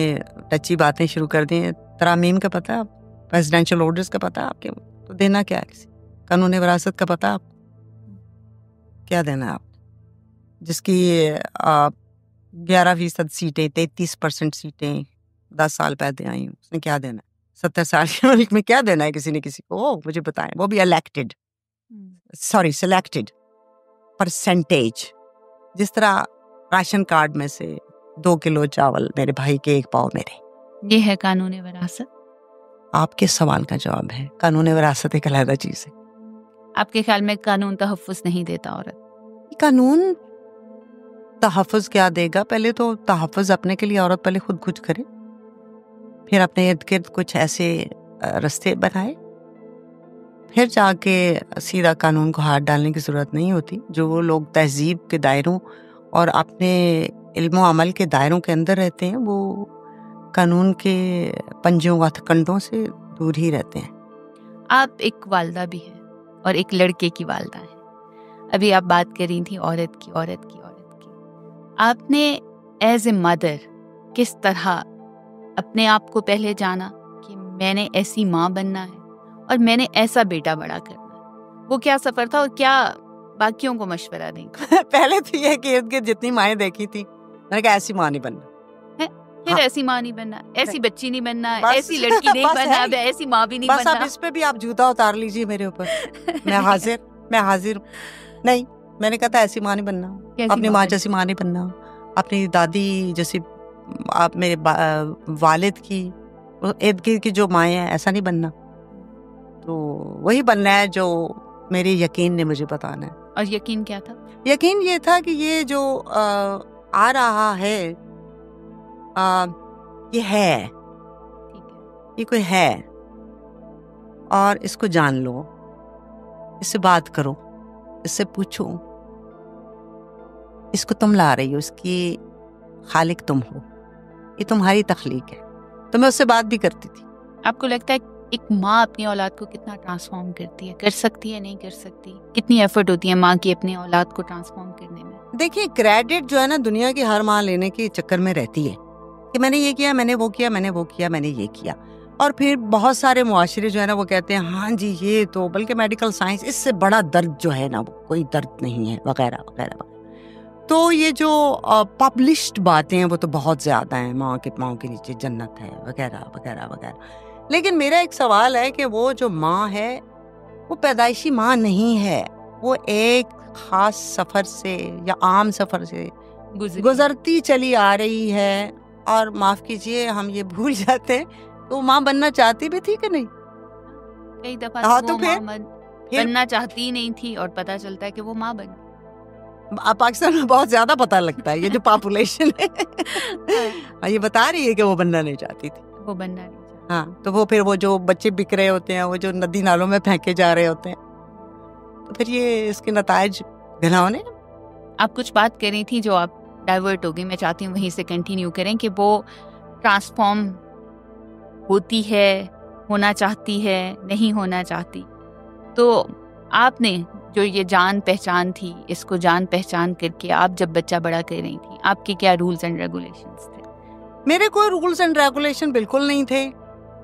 Speaker 1: टची बातें शुरू कर दें। तरामीम का पता है, प्रेसिडेंशियल ऑर्डर्स का पता है आपके, तो देना क्या है? किसी कानून विरासत का पता है आपको? क्या देना है आप? जिसकी 11% सीटें, 33% सीटें 10 साल पहले आई हूँ, उसने क्या देना है? 70 साल के मुल्क में क्या देना है किसी ने किसी को? ओ मुझे बताएं, वो भी इलेक्टेड, सॉरी सिलेक्टेड परसेंटेज। जिस तरह राशन कार्ड में से 2 किलो चावल मेरे भाई के 1 पाव मेरे।
Speaker 2: ये है कानून विरासत।
Speaker 1: आपके सवाल का जवाब है कानून विरासत एक अलग चीज है।
Speaker 2: आपके ख्याल में कानून तहफ़्फ़ुज़ नहीं देता औरत?
Speaker 1: कानून तहफ़्फ़ुज़ क्या देगा? पहले तो तहफ़्फ़ुज़ अपने के लिए औरत पहले खुद कुछ करे, फिर अपने इर्द गिर्द कुछ ऐसे रास्ते बनाए, फिर जाके सीधा कानून को हाथ डालने की ज़रूरत नहीं होती। जो लोग तहज़ीब के दायरों और अपने इल्म अमल के दायरों के अंदर रहते हैं वो कानून के पंजों व कंडों से दूर ही रहते हैं।
Speaker 2: आप एक वालदा भी हैं और एक लड़के की वालदा हैं। अभी आप बात कर रही थी औरत की। आपने एज ए मदर किस तरह अपने आप को पहले जाना कि मैंने ऐसी माँ बनना है और मैंने ऐसा बेटा बड़ा करना है? वो क्या सफर था और क्या बाकियों को मशवरा देंगे?
Speaker 1: पहले तो ये कि इर्द गिर्द जितनी माएँ देखी थी, मैंने कहा ऐसी माँ नहीं बनना
Speaker 2: है, फिर
Speaker 1: हाँ।
Speaker 2: ऐसी माँ नहीं बनना, ऐसी बच्ची नहीं बनना, ऐसी लड़की नहीं बनना, अब ऐसी माँ भी नहीं
Speaker 1: बस
Speaker 2: बनना।
Speaker 1: अब इस पे भी आप जूता उतार लीजिए मेरे ऊपर। मैं हाजिर नहीं, मैंने कहा था ऐसी माँ नहीं बनना, अपनी माँ जैसी माँ नहीं बनना, अपनी दादी जैसी, आप मेरे वालिद की इर्द गिर्द की जो माएँ हैं ऐसा नहीं बनना। तो वही बनना है जो मेरे यकीन ने मुझे बताना है।
Speaker 2: और यकीन क्या था? यकीन
Speaker 1: ये था कि ये जो आ रहा है ये है, ये कोई है और इसको जान लो, इससे बात करो, इससे पूछो, इसको तुम ला रही हो, इसकी खालिक तुम हो, ये तुम्हारी तख्लीक है। तो मैं उससे बात भी करती थी।
Speaker 2: आपको लगता है एक माँ अपनी औलाद को कितना ट्रांसफॉर्म करती है, कर सकती है, नहीं कर सकती? कितनी एफर्ट होती है माँ की अपनी औलाद को ट्रांसफॉर्म करने में?
Speaker 1: देखिए क्रेडिट जो है ना दुनिया की हर माँ लेने के चक्कर में रहती है कि मैंने ये किया, मैंने वो किया, मैंने वो किया, मैंने ये किया। और फिर बहुत सारे मुआशरे जो है ना वो कहते हैं हाँ जी ये तो, बल्कि मेडिकल साइंस, इससे बड़ा दर्द जो है ना वो कोई दर्द नहीं है वगैरह वगैरह। तो ये जो पब्लिश्ड बातें हैं वो तो बहुत ज़्यादा हैं, माँ के नीचे जन्नत है वगैरह वगैरह वगैरह। लेकिन मेरा एक सवाल है कि वो जो माँ है वो पैदाइशी माँ नहीं है, वो एक ख़ास सफ़र से या आम सफ़र से गुजरती चली आ रही है। और माफ़ कीजिए हम ये भूल जाते हैं तो माँ बनना चाहती भी थी कि नहीं?
Speaker 2: कई दफ़ा तो फिर बनना चाहती ही नहीं थी और पता चलता है कि वो माँ बन।
Speaker 1: पाकिस्तान में बहुत ज्यादा पता लगता है, ये जो पॉपुलेशन है ये बता रही है कि वो बनना नहीं चाहती थी,
Speaker 2: वो बनना नहीं चाहती।
Speaker 1: हाँ, तो वो फिर वो जो बच्चे बिक रहे होते हैं, वो जो नदी नालों में फेंके जा रहे होते हैं, तो फिर ये इसके नतायज घिनौने।
Speaker 2: आप कुछ बात कर रही थी जो आप डाइवर्ट हो गई, मैं चाहती हूँ वहीं से कंटिन्यू करें कि वो ट्रांसफॉर्म होती है, होना चाहती है, नहीं होना चाहती। तो आपने जो ये जान पहचान थी, इसको जान पहचान करके आप जब बच्चा बड़ा कर रही थी, आपके क्या रूल्स एंड रेगुलेशंस थे?
Speaker 1: मेरे कोई रूल्स एंड रेगुलेशन बिल्कुल नहीं थे,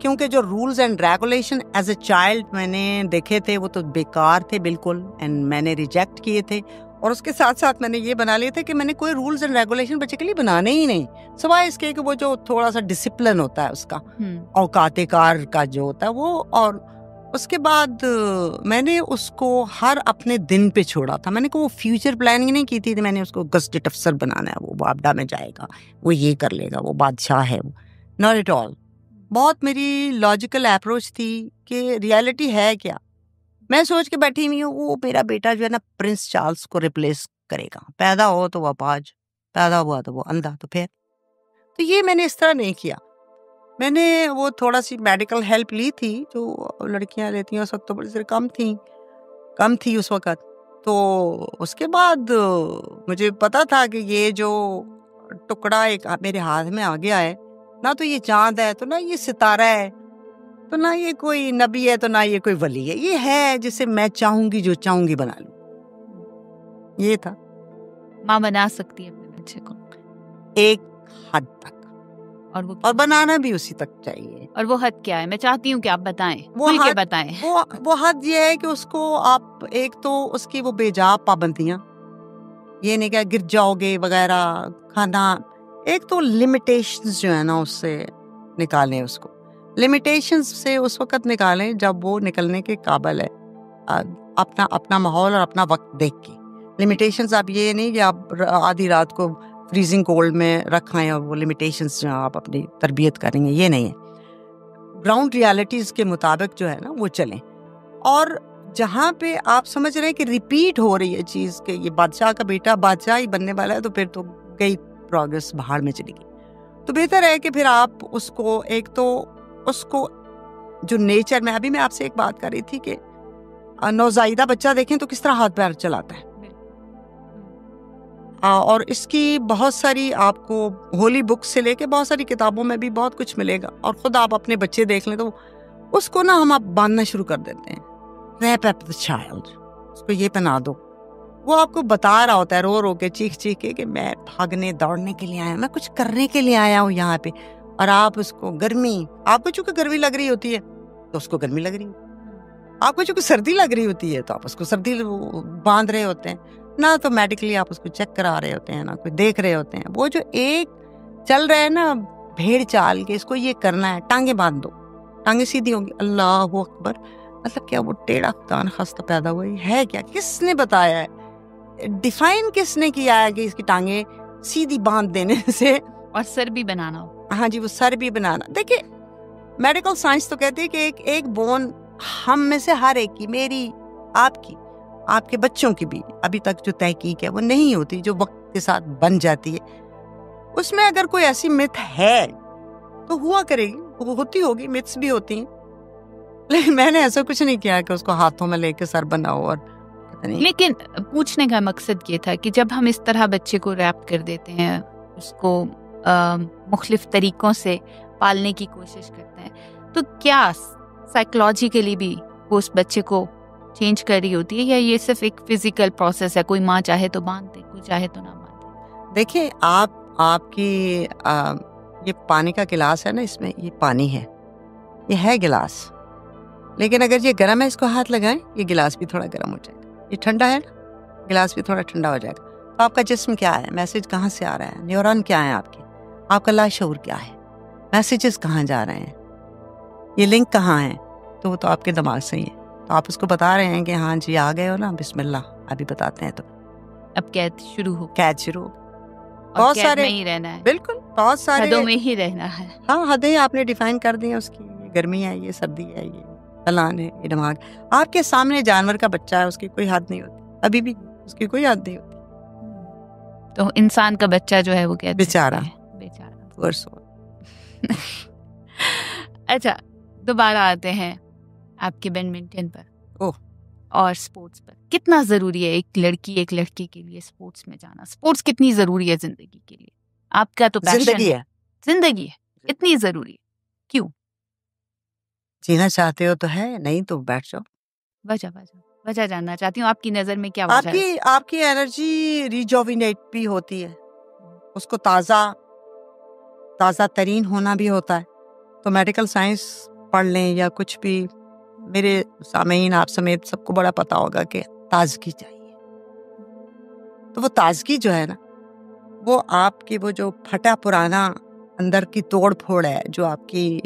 Speaker 1: क्योंकि जो rules and regulation as a child मैंने देखे थे वो तो बेकार थे बिल्कुल, एंड मैंने रिजेक्ट किए थे। और उसके साथ साथ मैंने ये बना लिए थे कि मैंने कोई रूल्स एंड रेगुलेशन बच्चे के लिए बनाने ही नहीं, सिवाय इसके कि वो जो थोड़ा सा डिसिप्लिन होता है उसका, औकाते कार का जो होता है वो। और उसके बाद मैंने उसको हर अपने दिन पे छोड़ा था। मैंने वो फ्यूचर प्लानिंग नहीं की थी, मैंने उसको गस्टेड अफसर बनाना है, वो बाबडा में जाएगा, वो ये कर लेगा, वो बादशाह है, वो नॉट एट ऑल। बहुत मेरी लॉजिकल अप्रोच थी कि रियलिटी है क्या। मैं सोच के बैठी हुई हूँ वो मेरा बेटा जो है ना प्रिंस चार्ल्स को रिप्लेस करेगा, पैदा हो तो वो अपाज, पैदा हुआ तो वो अंधा। तो फिर तो ये मैंने इस तरह नहीं किया। मैंने वो थोड़ा सी मेडिकल हेल्प ली थी जो लड़कियां लेती हैं, उस वक्त तो बड़ी कम थी उस वक्त। तो उसके बाद मुझे पता था कि ये जो टुकड़ा एक मेरे हाथ में आ गया है ना, तो ये चांद है, तो ना ये सितारा है, तो ना ये कोई नबी है, तो ना ये कोई वली है, ये है जिसे मैं चाहूंगी, जो चाहूंगी बना लूं। ये था।
Speaker 2: माँ बना सकती है अपने बच्चे को
Speaker 1: एक हद तक, और बनाना भी उसी तक चाहिए।
Speaker 2: और वो हद क्या है? मैं चाहती हूँ कि आप बताएं, बताएं।
Speaker 1: वो हद ये है कि उसको आप एक तो उसकी वो बेजा पाबंदियां, ये नहीं क्या गिर जाओगे वगैरह, खाना। एक तो लिमिटेशंस जो है ना उससे निकालें उसको। लिमिटेशंस से उस वक्त निकालें जब वो निकलने के काबिल है, अपना माहौल और अपना वक्त देख के। लिमिटेशंस आप ये नहीं कि आप आधी रात को फ्रीजिंग कोल्ड में रखाएं और वो लिमिटेशंस जो आप अपनी तरबियत करेंगे, ये नहीं है। ग्राउंड रियलिटीज के मुताबिक जो है ना वो चलें। और जहाँ पे आप समझ रहे हैं कि रिपीट हो रही है चीज़ के ये बादशाह का बेटा बादशाह ही बनने वाला है, तो फिर तो गई प्रोग्रेस, बाहर में चली गई। तो बेहतर है कि फिर आप उसको एक तो उसको जो नेचर में, अभी मैं आपसे एक बात कर रही थी कि नौज़ायदा बच्चा देखें तो किस तरह हाथ पैर चलाता है, और इसकी बहुत सारी आपको होली बुक से लेके बहुत सारी किताबों में भी बहुत कुछ मिलेगा। और खुद आप अपने बच्चे देख लें तो उसको ना हम आप बांधना शुरू कर देते हैं, रैप अप द चाइल्ड, उसको ये पहना दो। वो आपको बता रहा होता है रो रो के, चीख चीख के कि मैं भागने दौड़ने के लिए आया, मैं कुछ करने के लिए आया हूँ यहाँ पे। और आप उसको गर्मी, आपको चूंकि गर्मी लग रही होती है तो उसको गर्मी लग रही है, आपको चूंकि सर्दी लग रही होती है तो आप उसको सर्दी बांध रहे होते हैं ना, तो मेडिकली आप उसको चेक करा रहे होते हैं ना, कोई देख रहे होते हैं। वो जो एक चल रहा है ना भेड़ चाल के, इसको ये करना है, टांगे बांध दो, टांगे सीधी होंगी, अल्लाह अकबर। मतलब क्या वो टेढ़ा खुदान खास्ता पैदा हुआ है क्या? किसने बताया है, डिफाइन किसने किया है कि इसकी टांगे सीधी बांध देने से
Speaker 2: और सर भी बनाना हो?
Speaker 1: हाँ जी, वो सर भी बनाना। देखिए मेडिकल साइंस तो कहती है कि एक बोन हम में से हर एक की, मेरी, आपकी, आपके बच्चों की भी अभी तक जो तहकीक है वो नहीं होती, जो वक्त के साथ बन जाती है। उसमें अगर कोई ऐसी मिथ है तो हुआ करेगी, वो होती होगी, मिथ्स भी होती हैं। लेकिन मैंने ऐसा कुछ नहीं किया कि उसको हाथों में लेके सर बनाओ और पता नहीं।
Speaker 2: लेकिन पूछने का मकसद ये था कि जब हम इस तरह बच्चे को रैप कर देते हैं, उसको मुख्तलिफ तरीकों से पालने की कोशिश करते हैं, तो क्या साइकोलॉजिकली भी वो उस बच्चे को चेंज कर रही होती है, या ये सिर्फ एक फिजिकल प्रोसेस है? कोई माँ चाहे तो बांध दे, कोई चाहे तो ना बांध दे।
Speaker 1: देखिए आपकी ये पानी का गिलास है ना, इसमें ये पानी है, ये है गिलास, लेकिन अगर ये गर्म है, इसको हाथ लगाएं, ये गिलास भी थोड़ा गर्म हो जाएगा। ये ठंडा है ना, गिलास भी थोड़ा ठंडा हो जाएगा। तो आपका जिस्म क्या है, मैसेज कहाँ से आ रहा है, न्यूरॉन क्या है आपका लाशऊर क्या है, मैसेजेस कहाँ जा रहे हैं, ये लिंक कहाँ है, तो वो तो आपके दिमाग से ही है। तो आप उसको बता रहे हैं कि हाँ जी आ गए हो ना, बिस्मिल्लाह अभी बताते हैं। तो
Speaker 2: अब कैद शुरू हो,
Speaker 1: बहुत सारे
Speaker 2: में ही रहना है,
Speaker 1: बिल्कुल बहुत सारे
Speaker 2: हदों में ही रहना है।
Speaker 1: हाँ, हदें आपने डिफाइन कर दी है उसकी, ये गर्मी है, ये सर्दी है, ये फलान है, ये दिमाग। आपके सामने जानवर का बच्चा है, उसकी कोई हद नहीं होती, अभी भी उसकी कोई हद नहीं होती।
Speaker 2: तो इंसान का बच्चा जो है वो क्या
Speaker 1: बेचारा।
Speaker 2: अच्छा, दोबारा आते हैं आपके बैडमिंटन पर और स्पोर्ट्स पर। कितना जरूरी है एक लड़के के लिए स्पोर्ट्स में जाना? स्पोर्ट्स कितनी जरूरी है जिंदगी के लिए? आपका तो पैशन जिंदगी है, इतनी जरूरी है, क्यों?
Speaker 1: जीना चाहते हो तो है, नहीं तो बैठ जाओ।
Speaker 2: वजह जानना चाहती हूँ, आपकी नजर में क्या वजह है?
Speaker 1: आपकी एनर्जी रिजोविनेट भी होती है, उसको ताज़ा तरीन होना भी होता है। तो मेडिकल साइंस पढ़ लें या कुछ भी, मेरे सामीन आप समेत सबको बड़ा पता होगा कि ताजगी चाहिए। तो वो ताजगी जो है ना, वो आपकी वो जो फटा पुराना अंदर की तोड़ फोड़ है, जो आपकी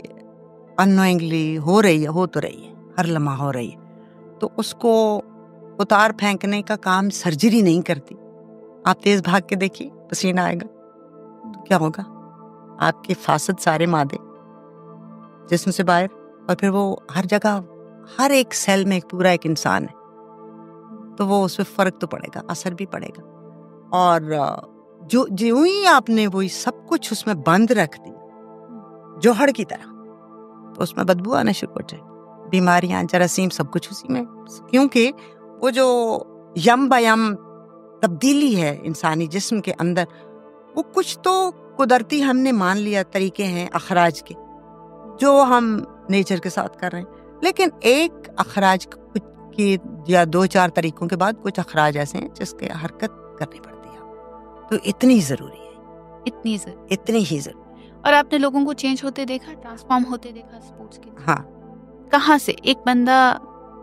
Speaker 1: अननोइंगली हो तो रही है, हर लम्हा हो रही है, तो उसको उतार फेंकने का काम सर्जरी नहीं करती। आप तेज भाग के देखिए, पसीना आएगा तो क्या होगा, आपके फासद सारे मादे जिस्म से बाहर, और फिर वो हर जगह, हर एक सेल में पूरा एक इंसान है, तो वो उसमें फर्क तो पड़ेगा, असर भी पड़ेगा। और जो ही आपने वही सब कुछ उसमें बंद रख दिया जोहड़ की तरह, तो उसमें बदबू आना शुरू हो जाए, बीमारियां, जरासीम, सब कुछ उसी में। क्योंकि वो जो यम बयम तब्दीली है इंसानी जिस्म के अंदर, वो कुछ तो कुदरती हमने मान लिया तरीके हैं अखराज के, जो हम नेचर के साथ कर रहे हैं। लेकिन एक अखराज की या 2-4 तरीकों के बाद कुछ अखराज ऐसे हैं जिसके हरकत करनी पड़ती है। तो इतनी जरूरी है, इतनी ही जरूरी।
Speaker 2: और आपने लोगों को चेंज होते देखा, ट्रांसफॉर्म होते देखा स्पोर्ट्स के?
Speaker 1: हाँ।
Speaker 2: कहाँ से? एक बंदा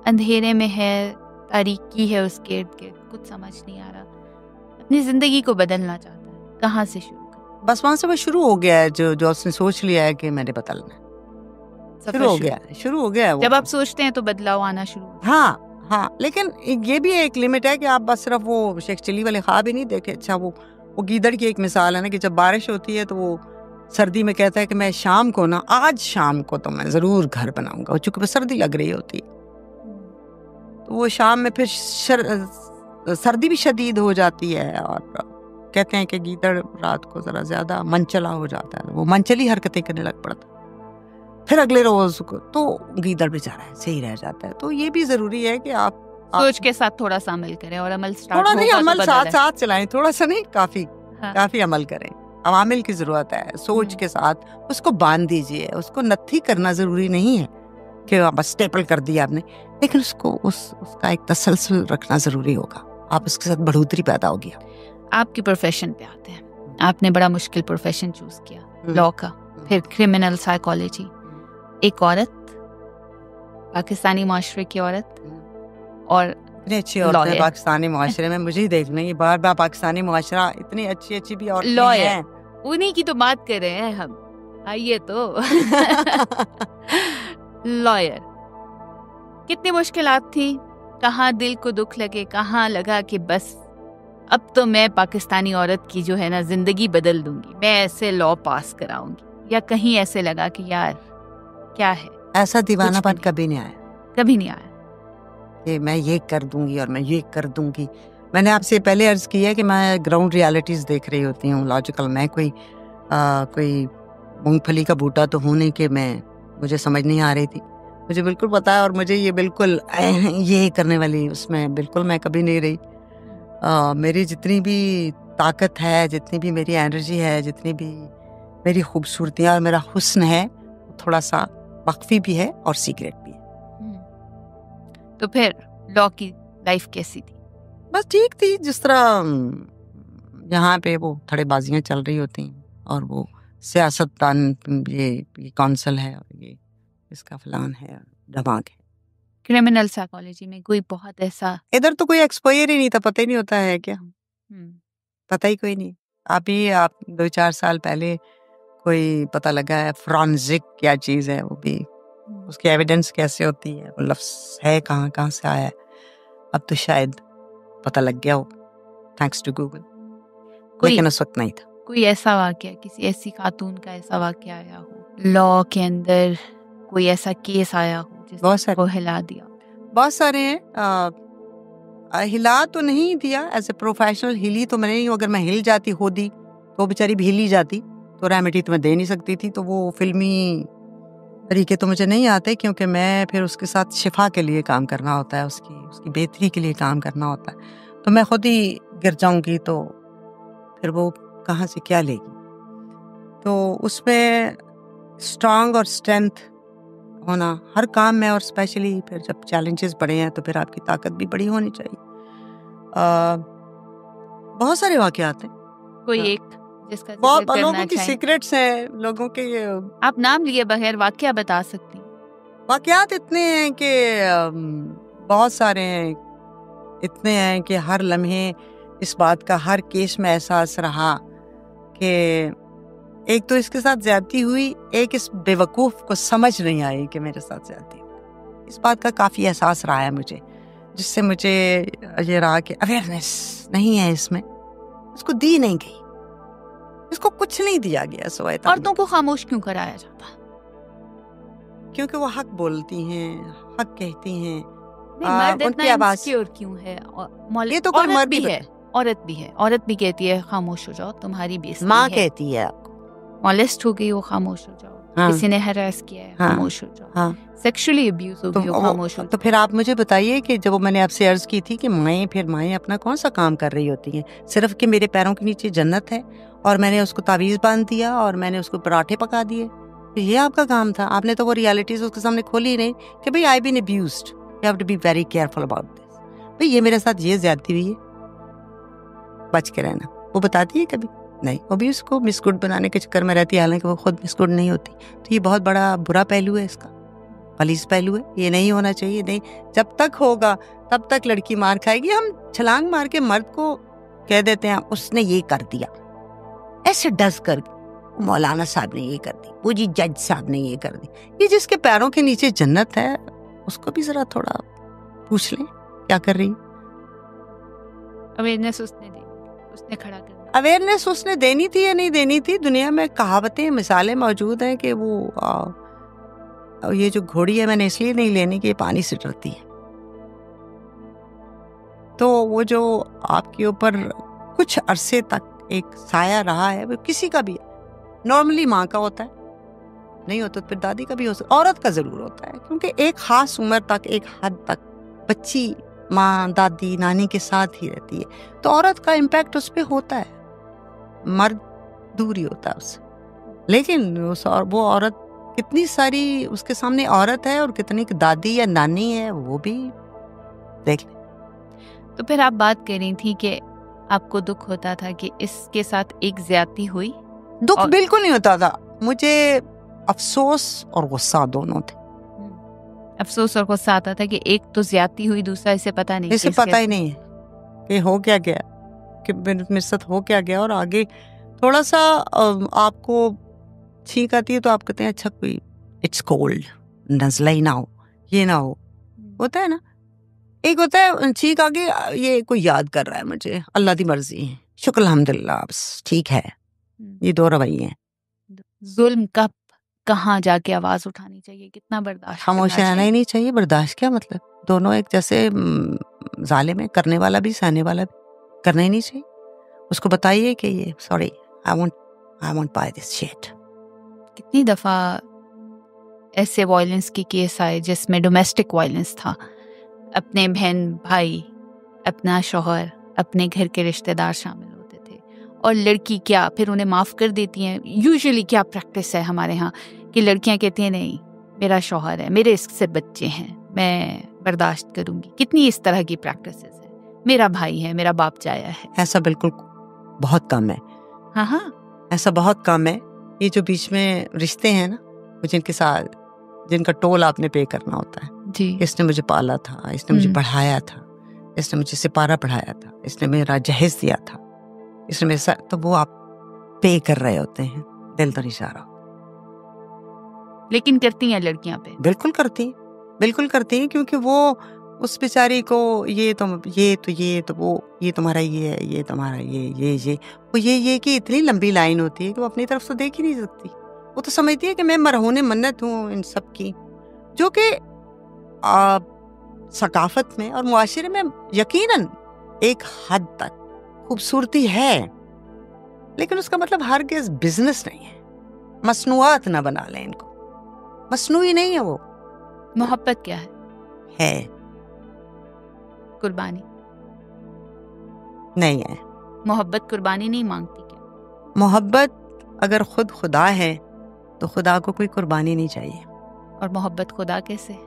Speaker 2: अंधेरे में है, तारीकी है उसके इर्द गिर्द, कुछ समझ नहीं आ रहा, अपनी जिंदगी को बदलना चाहता है, कहाँ से शुरू करें?
Speaker 1: बस वहां से वो शुरू हो गया है, जो उसने सोच लिया है कि मैंने बदलना है, शुरू हो गया है वो।
Speaker 2: जब आप सोचते हैं तो बदलाव आना शुरू।
Speaker 1: हाँ, लेकिन ये भी एक लिमिट है कि आप बस सिर्फ वो शेख चिल्ली वाले ख्वाब ही नहीं देखे। अच्छा, वो गीदड़ की एक मिसाल है ना कि जब बारिश होती है तो वो सर्दी में कहता है कि मैं शाम को ना, आज शाम को तो मैं जरूर घर बनाऊंगा, चूंकि सर्दी लग रही होती है। तो वो शाम में फिर सर्दी भी शदीद हो जाती है, और कहते हैं कि गीदड़ रात को जरा ज्यादा मनचला हो जाता है, वो मनचली हरकतें करने लग पड़ता है। फिर अगले रोज को तो गीदड़ बेचारा ऐसे ही रह जाता है। तो ये भी जरूरी है कि आप
Speaker 2: सोच के साथ थोड़ा सा अमल करें, और अमल
Speaker 1: थोड़ा नहीं, अमल साथ चलाएं, थोड़ा सा नहीं, काफी अमल करें। अवामिल की जरूरत है, सोच के साथ उसको बांध दीजिए। उसको नत्थी करना जरूरी नहीं है कि बस स्टेपल कर दिया आपने, लेकिन उसको उसका एक तसलसल रखना जरूरी होगा। आप उसके साथ बढ़ोतरी पैदा होगी।
Speaker 2: आपकी प्रोफेशन पे आते हैं। आपने बड़ा मुश्किल प्रोफेशन चूज किया, लॉ का, फिर क्रिमिनल साइकोलॉजी। एक औरत, पाकिस्तानी माशरे की औरत, और
Speaker 1: इतनी अच्छी औरत है पाकिस्तानी माशरे में, मुझे ही देखना ये बार बार पाकिस्तानी माशरा, इतनी अच्छी भी औरतें हैं।
Speaker 2: उन्हीं की तो बात कर रहे हैं हम। आइए तो लॉयर, कितनी मुश्किलात थी, कहाँ दिल को दुख लगे, कहाँ लगा कि बस अब तो मैं पाकिस्तानी औरत की जो है ना जिंदगी बदल दूंगी, मैं ऐसे लॉ पास कराऊंगी, या कहीं ऐसे लगा कि यार क्या है?
Speaker 1: ऐसा दीवानापन कभी नहीं आया कि मैं ये कर दूंगी और मैं ये कर दूंगी। मैंने आपसे पहले अर्ज किया कि मैं ग्राउंड रियलिटीज देख रही होती हूँ, लॉजिकल। मैं कोई मूंगफली का बूटा तो हूँ नहीं कि मुझे समझ नहीं आ रही थी। मुझे बिल्कुल पता है, और मुझे ये बिल्कुल ये करने वाली उसमें बिल्कुल मैं कभी नहीं रही। मेरी जितनी भी ताकत है, जितनी भी मेरी एनर्जी है, जितनी भी मेरी खूबसूरतियाँ और मेरा हुस्न है, थोड़ा सा मख्फी भी है और सीक्रेट भी है।
Speaker 2: तो फिर लॉ की लाइफ कैसी थी?
Speaker 1: बस ठीक थी, जिस तरह यहाँ पे वो थड़ेबाजियाँ चल रही होती हैं, और वो सियासतदान, ये कौंसल है, और ये इसका फलान है, दमाग है।
Speaker 2: क्रिमिनल साइकोलॉजी में कोई बहुत ऐसा,
Speaker 1: इधर तो कोई एक्सपोजर ही नहीं था, पता ही नहीं होता है क्या, पता ही कोई नहीं। आप 2-4 साल पहले कोई पता लगा है फोरेंसिक क्या चीज है, वो भी उसकी एविडेंस कैसे होती है, वो लफ्ज है कहाँ से आया है, अब तो शायद पता लग गया हो थैंक्स टू गूगल, लेकिन उस वक्त नहीं था।
Speaker 2: कोई ऐसा वाकया, किसी ऐसी खातून का ऐसा वाकया आया हो लॉ के अंदर, कोई ऐसा केस आया हो जिसको हिला दिया?
Speaker 1: बहुत सारे हैं। हिला तो नहीं दिया, एज ए प्रोफेशनल हिली तो मैं नहीं हूँ। अगर मैं हिल जाती होती तो बेचारी भी हिल ही जाती, तो रेमेडी तो मैं दे नहीं सकती थी। तो वो फिल्मी तरीके तो मुझे नहीं आते, क्योंकि मैं फिर उसके साथ शिफा के लिए काम करना होता है, उसकी बेहतरी के लिए काम करना होता है। तो मैं खुद ही गिर जाऊंगी तो फिर वो कहाँ से क्या लेगी। तो उसमें स्ट्रांग और स्ट्रेंथ होना हर काम में, और स्पेशली फिर जब चैलेंजेस बड़े हैं तो फिर आपकी ताकत भी बड़ी होनी चाहिए। बहुत सारे वाकयात हैं,
Speaker 2: कोई एक जिसका
Speaker 1: बहुत लोगों की सीक्रेट्स हैं, लोगों के।
Speaker 2: आप नाम लिए बगैर वाकया बता सकती?
Speaker 1: वाकयात इतने हैं कि बहुत सारे हैं, इतने हैं कि हर लम्हे इस बात का हर केस में एहसास रहा कि एक तो इसके साथ ज्यादती हुई, एक इस बेवकूफ को समझ नहीं आई कि मेरे साथ ज्यादती हुई। इस बात का काफी एहसास रहा है मुझे, जिससे मुझे ये रहा कि अवेयरनेस नहीं है इसमें, इसको दी नहीं गई, इसको कुछ नहीं दिया गया। सोएता
Speaker 2: औरतों को खामोश क्यों कराया जाता?
Speaker 1: क्योंकि वो हक बोलती हैं, हक कहती हैं।
Speaker 2: उनकी आवाज क्यों है?
Speaker 1: ये तो कोई मर्द भी है,
Speaker 2: औरत भी कहती है खामोश हो जाओ, तुम्हारी बेइज्जती
Speaker 1: माँ कहती है
Speaker 2: मॉलेस्ट हो गई, वो खामोश हो जाओ। हाँ। किसी ने हरास किया है, खामोश हो जाओ। हाँ। सेक्सुअली अब्यूज हो गई, खामोश हो जाओ।
Speaker 1: तो फिर आप मुझे बताइए कि जब मैंने आपसे अर्ज की थी कि माएँ अपना कौन सा काम कर रही होती हैं, सिर्फ कि मेरे पैरों के नीचे जन्नत है और मैंने उसको तावीज़ बांध दिया और मैंने उसको पराठे पका दिए, ये आपका काम था। आपने तो वो रियलिटीज उसके सामने खोली ही नहीं कि भाई I been abused, you have to be very careful about this. भाई ये मेरे साथ ये ज्यादती हुई है, बच के रहना। वो बताती है कभी नहीं, वो भी उसको मिसगुड बनाने के चक्कर में रहती है, हालांकि वो खुद मिसगुड नहीं होती। तो ये बहुत बड़ा बुरा पहलू है, इसका पलीस पहलू है, ये नहीं होना चाहिए। नहीं, जब तक होगा तब तक लड़की मार खाएगी। हम छलांग मार के मर्द को कह देते हैं उसने ये कर दिया, ऐसे डस कर, मौलाना साहब ने ये कर दी, वो जी जज साहब ने ये कर दी। ये जिसके पैरों के नीचे जन्नत है उसको भी जरा थोड़ा पूछ लें क्या कर रही।
Speaker 2: अवेयरनेस उसने खड़ा कर,
Speaker 1: अवेयरनेस उसने देनी थी या नहीं देनी थी। दुनिया में कहावतें, मिसालें मौजूद हैं कि वो ये जो घोड़ी है मैंने इसलिए नहीं लेनी कि ये पानी से डरती है। तो वो जो आपके ऊपर कुछ अरसे तक एक साया रहा है, वो किसी का भी है, नॉर्मली माँ का होता है, नहीं होता तो फिर दादी का भी हो सकता, औरत का जरूर होता है, क्योंकि एक खास उम्र तक, एक हद तक बच्ची माँ, दादी, नानी के साथ ही रहती है, तो औरत का इम्पैक्ट उस पर होता है, मर्द दूर ही होता है उससे। लेकिन वो औरत कितनी सारी उसके सामने औरत है और कितनी दादी या नानी है वो भी देख ले।
Speaker 2: तो फिर आप बात कर रही थी कि आपको दुख होता था कि इसके साथ एक ज्यादती हुई।
Speaker 1: दुख बिल्कुल नहीं होता था मुझे, अफसोस और गुस्सा दोनों थे।
Speaker 2: अफसोस और गुस्सा आता था कि एक तो ज्यादती हुई, दूसरा इसे पता नहीं,
Speaker 1: इसे पता ही नहीं है कि हो क्या गया, कि मेरे साथ हो क्या गया। और आगे थोड़ा सा आपको छींक आती है तो आप कहते हैं अच्छा कोई इट्स कोल्ड, नज़ला ही ना हो, ये ना हो, होता है ना। एक होता है छींक आगे, ये कोई याद कर रहा है मुझे, अल्लाह की मर्जी है, शुक्र अल्हम्दुलिल्लाह, बस ठीक है। ये दो रवैये हैं।
Speaker 2: जुल्म कब कहाँ जाके आवाज उठानी चाहिए, कितना बर्दाश्त,
Speaker 1: खामोश रहना ही नहीं चाहिए। बर्दाश्त क्या मतलब, दोनों एक जैसे जालिम है, करने वाला भी सहने वाला भी, करना ही नहीं चाहिए। उसको बताइए कि ये sorry, I won't by this shit.
Speaker 2: कितनी दफा ऐसे वायलेंस के केस आए जिसमें डोमेस्टिक वायलेंस था, अपने बहन भाई, अपना शौहर, अपने घर के रिश्तेदार शामिल होते थे, और लड़की क्या फिर उन्हें माफ कर देती हैं। यूजुअली क्या प्रैक्टिस है हमारे यहाँ कि लड़कियां कहती हैं नहीं मेरा शौहर है, मेरे इससे बच्चे हैं, मैं बर्दाश्त करूंगी। कितनी इस तरह की प्रैक्टिस है, मेरा भाई है, मेरा बाप जाया है।
Speaker 1: ऐसा बिल्कुल बहुत कम है।
Speaker 2: हाँ,
Speaker 1: ऐसा बहुत कम है। ये जो बीच में रिश्ते हैं ना, जिनके साथ जिनका टोल आपने पे करना होता है
Speaker 2: जी,
Speaker 1: इसने मुझे पाला था, इसने मुझे पढ़ाया था, इसने मुझे सिपारा पढ़ाया था, इसने मेरा जहेज दिया था, इसने मेरे साथ, तो वो आप पे कर रहे होते हैं, दिल तो नहीं चाह रहा।
Speaker 2: लेकिन करती हैं लड़कियां पे,
Speaker 1: बिल्कुल करती हैं, क्योंकि वो उस बेचारी को ये तो वो, ये तुम्हारा ये है, ये तुम्हारा ये वो ये की इतनी लंबी लाइन होती है कि वो अपनी तरफ तो देख ही नहीं सकती। वो तो समझती है कि मैं मरहूने मन्नत हूँ इन सब की, जो कि सकाफत में और मुआशरे में यकीनन एक हद तक खूबसूरती है, लेकिन उसका मतलब हरगिज़ बिजनेस नहीं है। मसनूआत ना बना लें इनको, मसनूई नहीं है वो।
Speaker 2: मोहब्बत क्या है? कुर्बानी
Speaker 1: नहीं है।
Speaker 2: मोहब्बत कुर्बानी नहीं मांगती क्या?
Speaker 1: मोहब्बत अगर खुद खुदा है तो खुदा को कोई कुर्बानी नहीं चाहिए।
Speaker 2: और मोहब्बत खुदा कैसे है?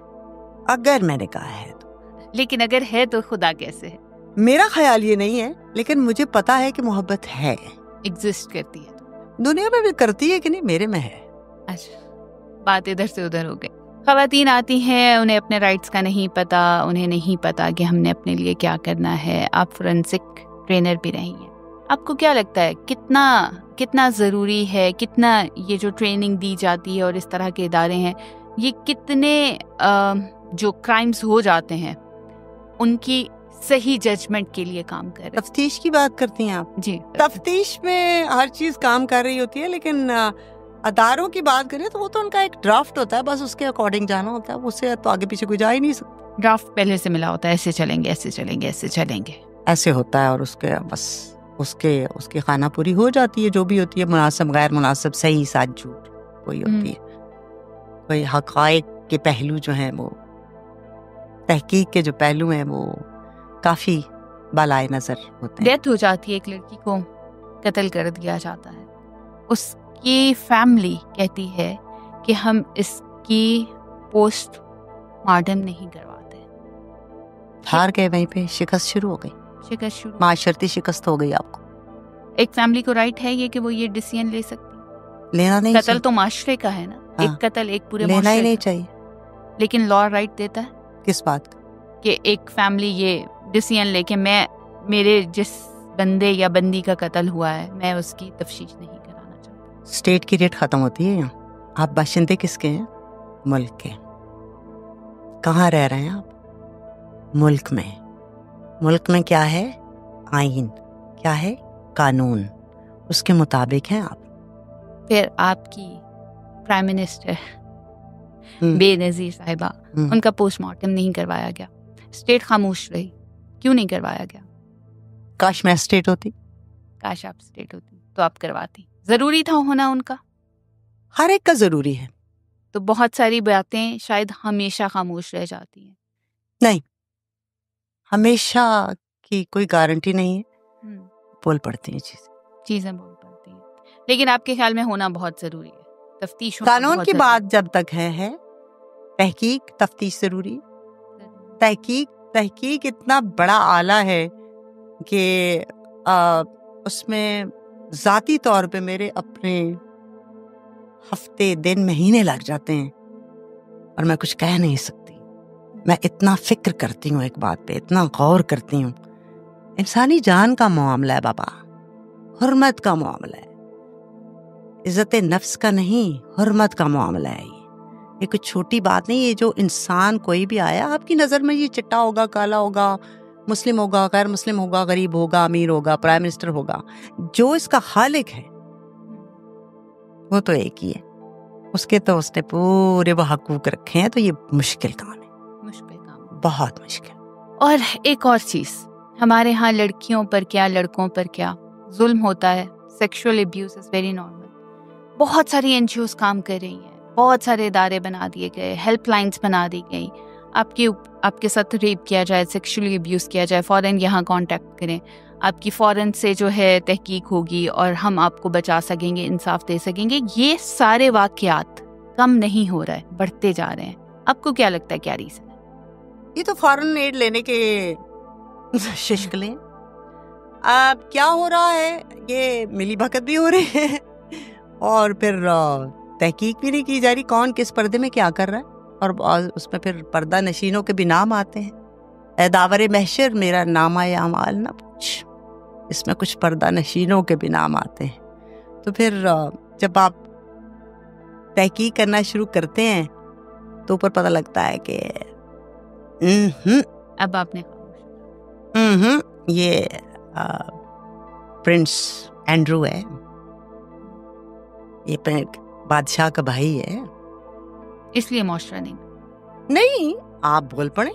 Speaker 1: अगर मैंने कहा है तो।
Speaker 2: लेकिन अगर है तो खुदा कैसे है?
Speaker 1: मेरा ख्याल ये नहीं है, लेकिन मुझे पता है कि मोहब्बत है,
Speaker 2: एग्जिस्ट करती है,
Speaker 1: दुनिया में भी करती है कि नहीं, मेरे में है।
Speaker 2: अच्छा, बात इधर से उधर हो गई। ख़वातीन आती हैं, उन्हें अपने राइट्स का नहीं पता, उन्हें नहीं पता कि हमने अपने लिए क्या करना है। आप फोरेंसिक ट्रेनर भी रही हैं, आपको क्या लगता है कितना ज़रूरी है, कितना ये जो ट्रेनिंग दी जाती है और इस तरह के इदारे हैं, ये कितने जो क्राइम्स हो जाते हैं उनकी सही जजमेंट के लिए काम कर रहे हैं?
Speaker 1: तफ्तीश की बात करती हैं आप?
Speaker 2: जी,
Speaker 1: तफ्तीश में हर चीज़ काम कर रही होती है, लेकिन अदारों की बात करें तो वो तो उनका एक ड्राफ्ट होता है, बस उसके अकॉर्डिंग जाना होता है, उससे तो आगे पीछे कोई जा ही नहीं सकता।
Speaker 2: ड्राफ्ट पहले से मिला होता है, ऐसे चलेंगे ऐसे चलेंगे ऐसे चलेंगे,
Speaker 1: ऐसे होता है, और उसके बस उसकी खाना पूरी हो जाती है, जो भी होती है, मुनासिब गैर मुनासिब, सही साथ झूठ कोई होती है। कोई हक़ाइक़ के पहलू जो हैं, वो तहकीक के जो पहलू हैं वो काफ़ी बालाए नज़र होते हैं।
Speaker 2: डेथ हो जाती है, एक लड़की को कत्ल कर दिया जाता है, उसकी फैमिली कहती है कि हम इसकी पोस्ट मार्टम नहीं करवाते।
Speaker 1: हार गए वहीं पे, शिकस्त शुरू हो गई, माशरती शिकस्त हो गई आपको।
Speaker 2: एक फैमिली को राइट है ये कि वो ये डिसीजन ले सकती है,
Speaker 1: लेना नहीं
Speaker 2: कत्ल
Speaker 1: चाहिए।
Speaker 2: तो माशरे का है ना,
Speaker 1: हाँ,
Speaker 2: एक कत्ल एक पूरे
Speaker 1: लेना ही नहीं
Speaker 2: का।
Speaker 1: चाहिए।
Speaker 2: लेकिन लॉ राइट देता है
Speaker 1: किस बात का?
Speaker 2: कि एक फैमिली ये डिसीजन लेके मैं मेरे जिस बंदे या बंदी का कत्ल हुआ है, मैं उसकी तफ्तीश नहीं कराना चाहती।
Speaker 1: स्टेट की रेट खत्म होती है यहाँ। आप बाशिंदे किसके हैं? मुल्क के। कहाँ रह रहे हैं आप? मुल्क में। मुल्क में क्या है? आईन। क्या है? कानून। उसके मुताबिक हैं आप।
Speaker 2: फिर आपकी प्राइम मिनिस्टर बेनजीर साहिबा, उनका पोस्टमार्टम नहीं करवाया गया, स्टेट खामोश रही, क्यों नहीं करवाया गया?
Speaker 1: काश मैं स्टेट होती।
Speaker 2: काश आप स्टेट होती तो आप करवाती। जरूरी था होना उनका?
Speaker 1: हर एक का जरूरी है।
Speaker 2: तो बहुत सारी बातें शायद हमेशा खामोश रह जाती हैं।
Speaker 1: नहीं, हमेशा की कोई गारंटी नहीं है। बोल पड़ती हैं
Speaker 2: चीजें बोल पड़ती हैं, लेकिन आपके ख्याल में होना बहुत जरूरी है? तफ्तीश
Speaker 1: कानून की बात जब तक है तहकीक तफ्तीश जरूरी। तहकीक इतना बड़ा आला है कि उसमें जाती तौर पे मेरे अपने हफ्ते दिन महीने लग जाते हैं और मैं कुछ कह नहीं सकती। मैं इतना फिक्र करती हूँ एक बात पे, इतना गौर करती हूँ। इंसानी जान का मामला है बाबा, हुर्मत का मामला है, इज्जत नफ्स का नहीं, हुर्मत का मामला है। ये कोई छोटी बात नहीं है। जो इंसान कोई भी आया आपकी नज़र में, ये चिट्टा होगा, काला होगा, मुस्लिम होगा, गैर मुस्लिम होगा, गरीब होगा, अमीर होगा, प्राइम मिनिस्टर होगा, जो इसका खालिक है वो तो एक ही है। उसके तो उसने पूरे वो हकूक रखे हैं। तो ये मुश्किल काम है,
Speaker 2: मुश्किल काम,
Speaker 1: बहुत मुश्किल।
Speaker 2: और एक और चीज, हमारे यहाँ लड़कियों पर क्या, लड़कों पर क्या जुल्म होता है। Sexual abuse is very normal. बहुत सारी एनजीओज काम कर रही हैं, बहुत सारे इदारे बना दिए गए, हेल्पलाइंस बना दी गई। आपके साथ रेप किया जाए, सेक्सुअली अब्यूज किया जाए, फौरन यहाँ कांटेक्ट करें, आपकी फौरन से जो है तहकीक होगी और हम आपको बचा सकेंगे, इंसाफ दे सकेंगे। ये सारे वाकयात कम नहीं हो रहा है, बढ़ते जा रहे हैं। आपको क्या लगता है, क्या रीजन है?
Speaker 1: ये तो फौरन एड लेने के शिश्कलें। अब क्या हो रहा है, ये मिली भगत भी हो रही है और फिर तहकीक भी नहीं की जा रही कौन किस पर्दे में क्या कर रहा है। और उसमें फिर पर्दा नशीनों के भी नाम आते हैं। ए दावरे महशर मेरा नामा या अमाल ना पूछ, इसमें कुछ पर्दा नशीनों के भी नाम आते हैं। तो फिर जब आप तहकीक करना शुरू करते हैं तो ऊपर पता लगता है कि
Speaker 2: अब आपने
Speaker 1: ये प्रिंस एंड्रू है, ये बादशाह का भाई है,
Speaker 2: इसलिए मुआशरा
Speaker 1: नहीं। आप बोल पड़े,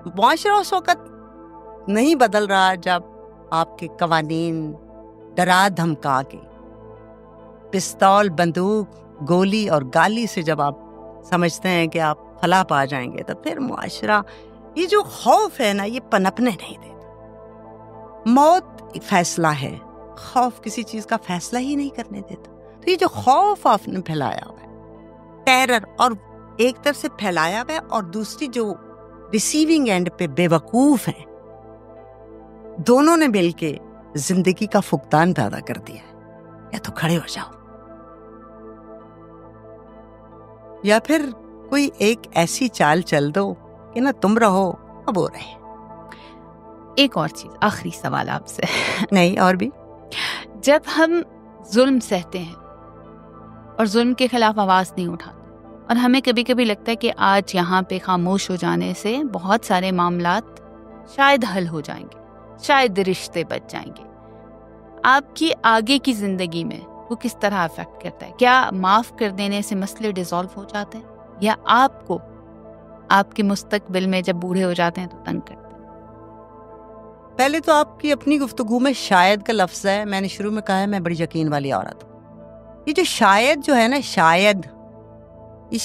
Speaker 1: मुआशरा उस वक्त नहीं बदल रहा जब आपके कवानीन डरा धमका के, पिस्तौल, बंदूक, गोली और गाली से जब आप समझते हैं कि आप फला पा जाएंगे, तो फिर मुआशरा, ये जो खौफ है ना, ये पनपने नहीं देता। मौत एक फैसला है, खौफ किसी चीज का फैसला ही नहीं करने देता। तो ये जो खौफ आपने फैलाया हुआ है, टेरर, और एक तरफ से फैलाया हुआ है और दूसरी जो रिसीविंग एंड पे बेवकूफ है, दोनों ने मिलके जिंदगी का फुकदान पैदा कर दिया है। या तो खड़े हो जाओ, या फिर कोई एक ऐसी चाल चल दो कि ना तुम रहो अब वो रहे।
Speaker 2: एक और चीज, आखिरी सवाल आपसे
Speaker 1: नहीं, और भी।
Speaker 2: जब हम जुल्म सहते हैं और जुल्म के खिलाफ आवाज नहीं उठाते, और हमें कभी कभी लगता है कि आज यहाँ पे खामोश हो जाने से बहुत सारे मामलात शायद हल हो जाएंगे, शायद रिश्ते बच जाएंगे, आपकी आगे की जिंदगी में वो किस तरह अफेक्ट करता है? क्या माफ कर देने से मसले डिसॉल्व हो जाते हैं, या आपको आपके मुस्तकबिल में जब बूढ़े हो जाते हैं तो तंग करते हैं?
Speaker 1: पहले तो आपकी अपनी गुफ्तगू में शायद का लफ्ज है। मैंने शुरू में कहा है मैं बड़ी यकीन वाली औरत हूँ। ये जो शायद जो है ना, शायद इस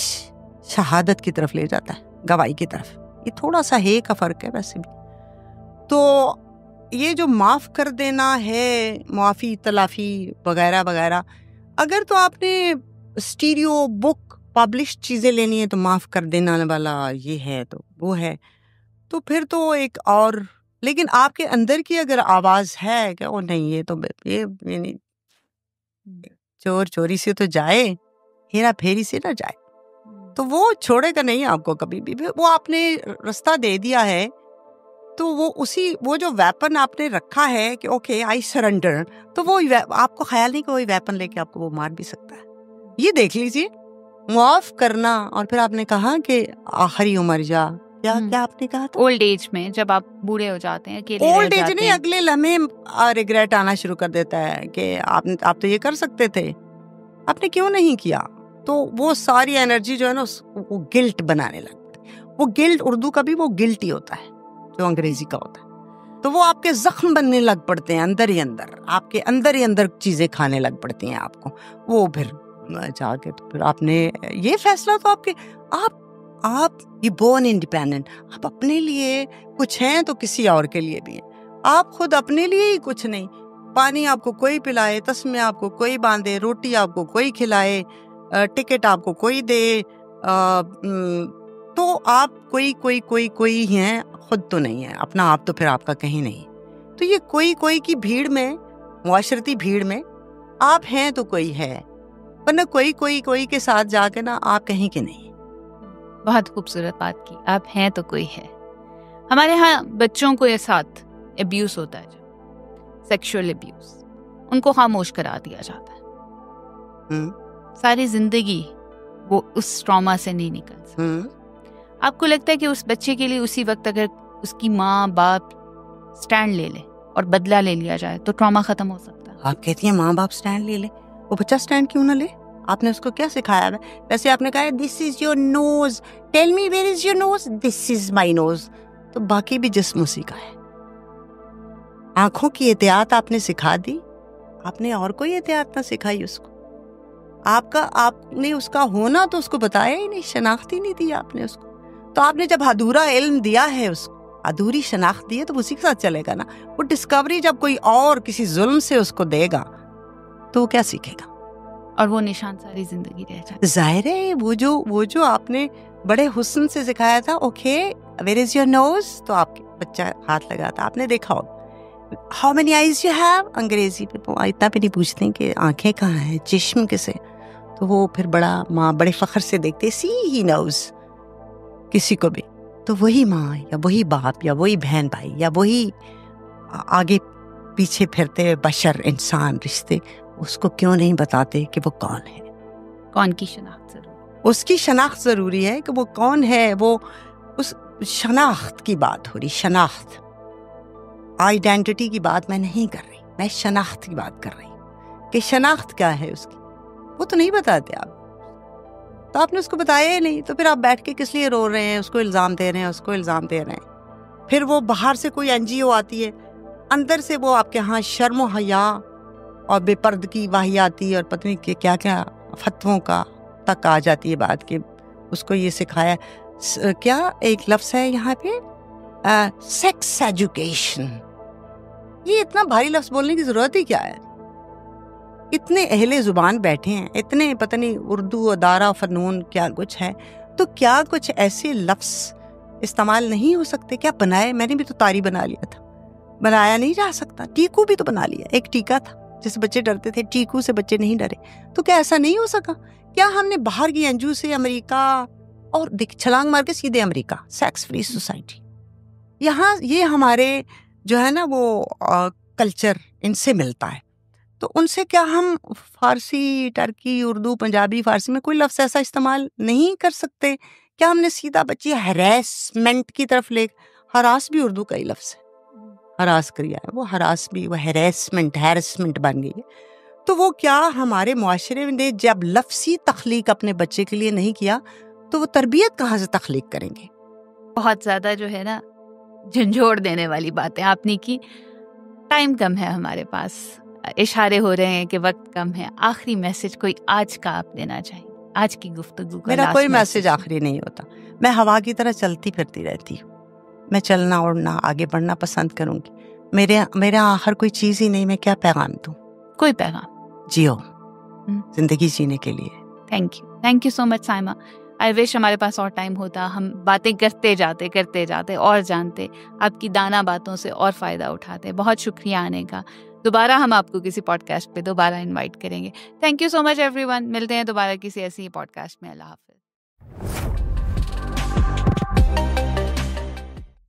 Speaker 1: शहादत की तरफ ले जाता है, गवाही की तरफ। ये थोड़ा सा है का फर्क है वैसे भी। तो ये जो माफ कर देना है, माफी तलाफी वगैरह वगैरह, अगर तो आपने स्टीरियो बुक पब्लिश चीजें लेनी है तो माफ कर देना वाला ये है तो वो है, तो फिर तो एक और। लेकिन आपके अंदर की अगर आवाज है कि ओ नहीं, ये तो ये नहीं, चोर चोरी से तो जाए, हेरा फेरी से ना जाए, तो वो छोड़ेगा नहीं आपको कभी भी। वो आपने रास्ता दे दिया है तो वो जो वेपन आपने रखा है कि ओके आई सरेंडर, तो वो आपको ख्याल नहीं कि वही वेपन लेके आपको वो मार भी सकता है। ये देख लीजिए, मुआफ करना। और फिर आपने कहा कि आखिरी उम्र जा, क्या आपने कहा था?
Speaker 2: ओल्ड एज में, जब आप बूढ़े हो जाते हैं, अकेले
Speaker 1: ओल्ड एज नहीं, अगले लम्हे रिग्रेट आना शुरू कर देता है कि आप तो ये कर सकते थे, आपने क्यों नहीं किया। तो वो सारी एनर्जी जो है ना वो गिल्ट बनाने लगती है। वो गिल्ट, उर्दू का भी वो गिल्ट ही होता है जो अंग्रेजी का होता है। तो वो आपके जख्म बनने लग पड़ते हैं अंदर ही अंदर, आपके अंदर ही अंदर चीजें खाने लग पड़ती हैं आपको। वो फिर जाके तो फिर आपने ये फैसला, तो आप ये बोर्न इंडिपेंडेंट, आप अपने लिए कुछ हैं तो किसी और के लिए भी हैं। आप खुद अपने लिए ही कुछ नहीं। पानी आपको कोई पिलाए, तस्मे आपको कोई बांधे, रोटी आपको कोई खिलाए, टिकट आपको कोई दे, तो आप कोई हैं, खुद तो नहीं है। अपना आप तो फिर आपका कहीं नहीं। तो ये कोई की भीड़ में, मुआशरती भीड़ में आप हैं तो कोई है, वरना कोई के साथ जाके ना आप कहीं के नहीं।
Speaker 2: बहुत खूबसूरत बात की, आप हैं तो कोई है। हमारे यहाँ बच्चों को ये साथ अब्यूज होता है, सेक्सुअल अब्यूज, उनको खामोश करा दिया जाता है। सारी जिंदगी वो उस ट्रॉमा से नहीं निकल सकता। आपको लगता है कि उस बच्चे के लिए उसी वक्त अगर उसकी माँ बाप स्टैंड ले ले और बदला ले लिया जाए तो ट्रॉमा खत्म हो सकता है?
Speaker 1: आप कहती हैं माँ बाप स्टैंड ले ले, वो बच्चा स्टैंड क्यों ना ले? आपने उसको क्या सिखाया है? वैसे आपने कहा है this is your nose, tell me where is your nose, this is my nose. तो बाकी भी जिस्म उसी का है। आंखों की एहतियात आपने सिखा दी, आपने और कोई एहतियात ना सिखाई उसको। आपने उसका होना तो उसको बताया ही नहीं, शनाख्त ही नहीं दी आपने उसको। तो आपने जब अधूरा इल्म दिया है उसको, अधूरी शनाख्त दी है, तो उसी के साथ चलेगा ना। वो डिस्कवरी जब कोई और किसी जुल्म से उसको देगा तो वो क्या सीखेगा?
Speaker 2: और वो निशान सारी जिंदगी रह जाए।
Speaker 1: जाहिर है वो जो आपने बड़े हुस्न से सिखाया था, okay where is your nose, तो आपके बच्चा हाथ लगाता। आपने देखा हो how many eyes you have, अंग्रेजी पे इतना भी नहीं पूछते कि आंखें कहाँ हैं, जिस्म किसे, तो वो फिर माँ बड़े फख्र से देखते, सी ही नोज किसी को भी। तो वही माँ या वही बाप या वही बहन भाई या वही आगे पीछे फिरते बशर इंसान रिश्ते, उसको क्यों नहीं बताते कि वो कौन है?
Speaker 2: कौन की शनाख्त जरूरी,
Speaker 1: उसकी शनाख्त जरूरी है कि वो कौन है। वो उस शनाख्त की बात हो रही, शनाख्त, आइडेंटिटी की बात मैं नहीं कर रही, मैं शनाख्त की बात कर रही कि शनाख्त क्या है उसकी, वो तो नहीं बताते आप। तो आपने उसको बताया ही नहीं, तो फिर आप बैठ के किस लिए रो रहे हैं, उसको इल्ज़ाम दे रहे हैं, उसको इल्ज़ाम दे रहे हैं। फिर वो बाहर से कोई एनजीओ आती है, अंदर से वो आपके यहाँ शर्म हया और बेपर्दगी वाहियाती और पता नहीं क्या क्या फतवों का तक आ जाती है बात कि उसको ये सिखाया क्या एक लफ्ज़ है यहाँ पे, सेक्स एजुकेशन। ये इतना भारी लफ्ज़ बोलने की ज़रूरत ही क्या है? इतने अहले ज़ुबान बैठे हैं, इतने पता नहीं उर्दू अदारा फ़नून क्या कुछ है, तो क्या कुछ ऐसे लफ्ज़ इस्तेमाल नहीं हो सकते? क्या बनाए? मैंने भी तो तारी बना लिया था, बनाया नहीं जा सकता। टीकू भी तो बना लिया, एक टीका था जिससे बच्चे डरते थे, टीकू से बच्चे नहीं डरे। तो क्या ऐसा नहीं हो सका? क्या हमने बाहर की एनजीओ से अमेरिका और छलांग मार के सीधे अमेरिका, सेक्स फ्री सोसाइटी, यहाँ ये हमारे जो है ना वो कल्चर इनसे मिलता है, तो उनसे क्या हम फारसी, टर्की, उर्दू, पंजाबी, फारसी में कोई लफ्ज़ ऐसा इस्तेमाल नहीं कर सकते? क्या हमने सीधा बच्ची हरासमेंट की तरफ ले, हरास भी उर्दू का ही लफ्ज़ है, हरास क्रिया है, वो हरास भी वो हैरेसमेंट बन गई है। तो वो क्या हमारे मुआशरे ने जब लफ्ज़ी तख्लीक अपने बच्चे के लिए नहीं किया तो वो तरबियत कहाँ से तख्लीक करेंगे?
Speaker 2: बहुत ज़्यादा जो है ना झंझोड़ देने वाली बातें आपने की। टाइम कम है हमारे पास, इशारे हो रहे हैं कि वक्त कम है। आखिरी मैसेज कोई आज का आप देना चाहिए, आज की गुफ्तगू का?
Speaker 1: मेरा कोई मैसेज आखिरी नहीं होता, मैं हवा की तरह चलती फिरती रहती हूँ। मैं चलना उड़ना आगे बढ़ना पसंद करूँगी। मेरा आखिर कोई चीज़ ही नहीं, मैं क्या पैगाम दूँ? कोई पैगाम, जियो जिंदगी जीने के लिए।
Speaker 2: Thank you so much Saima. I wish हमारे पास और टाइम होता, हम बातें करते जाते और जानते, आपकी दाना बातों से और फ़ायदा उठाते। बहुत शुक्रिया आने का। दोबारा हम आपको किसी पॉडकास्ट पे दोबारा इनवाइट करेंगे। Thank you so much everyone. मिलते हैं दोबारा किसी ऐसी पॉडकास्ट में। अल्लाह हाफ़िज़।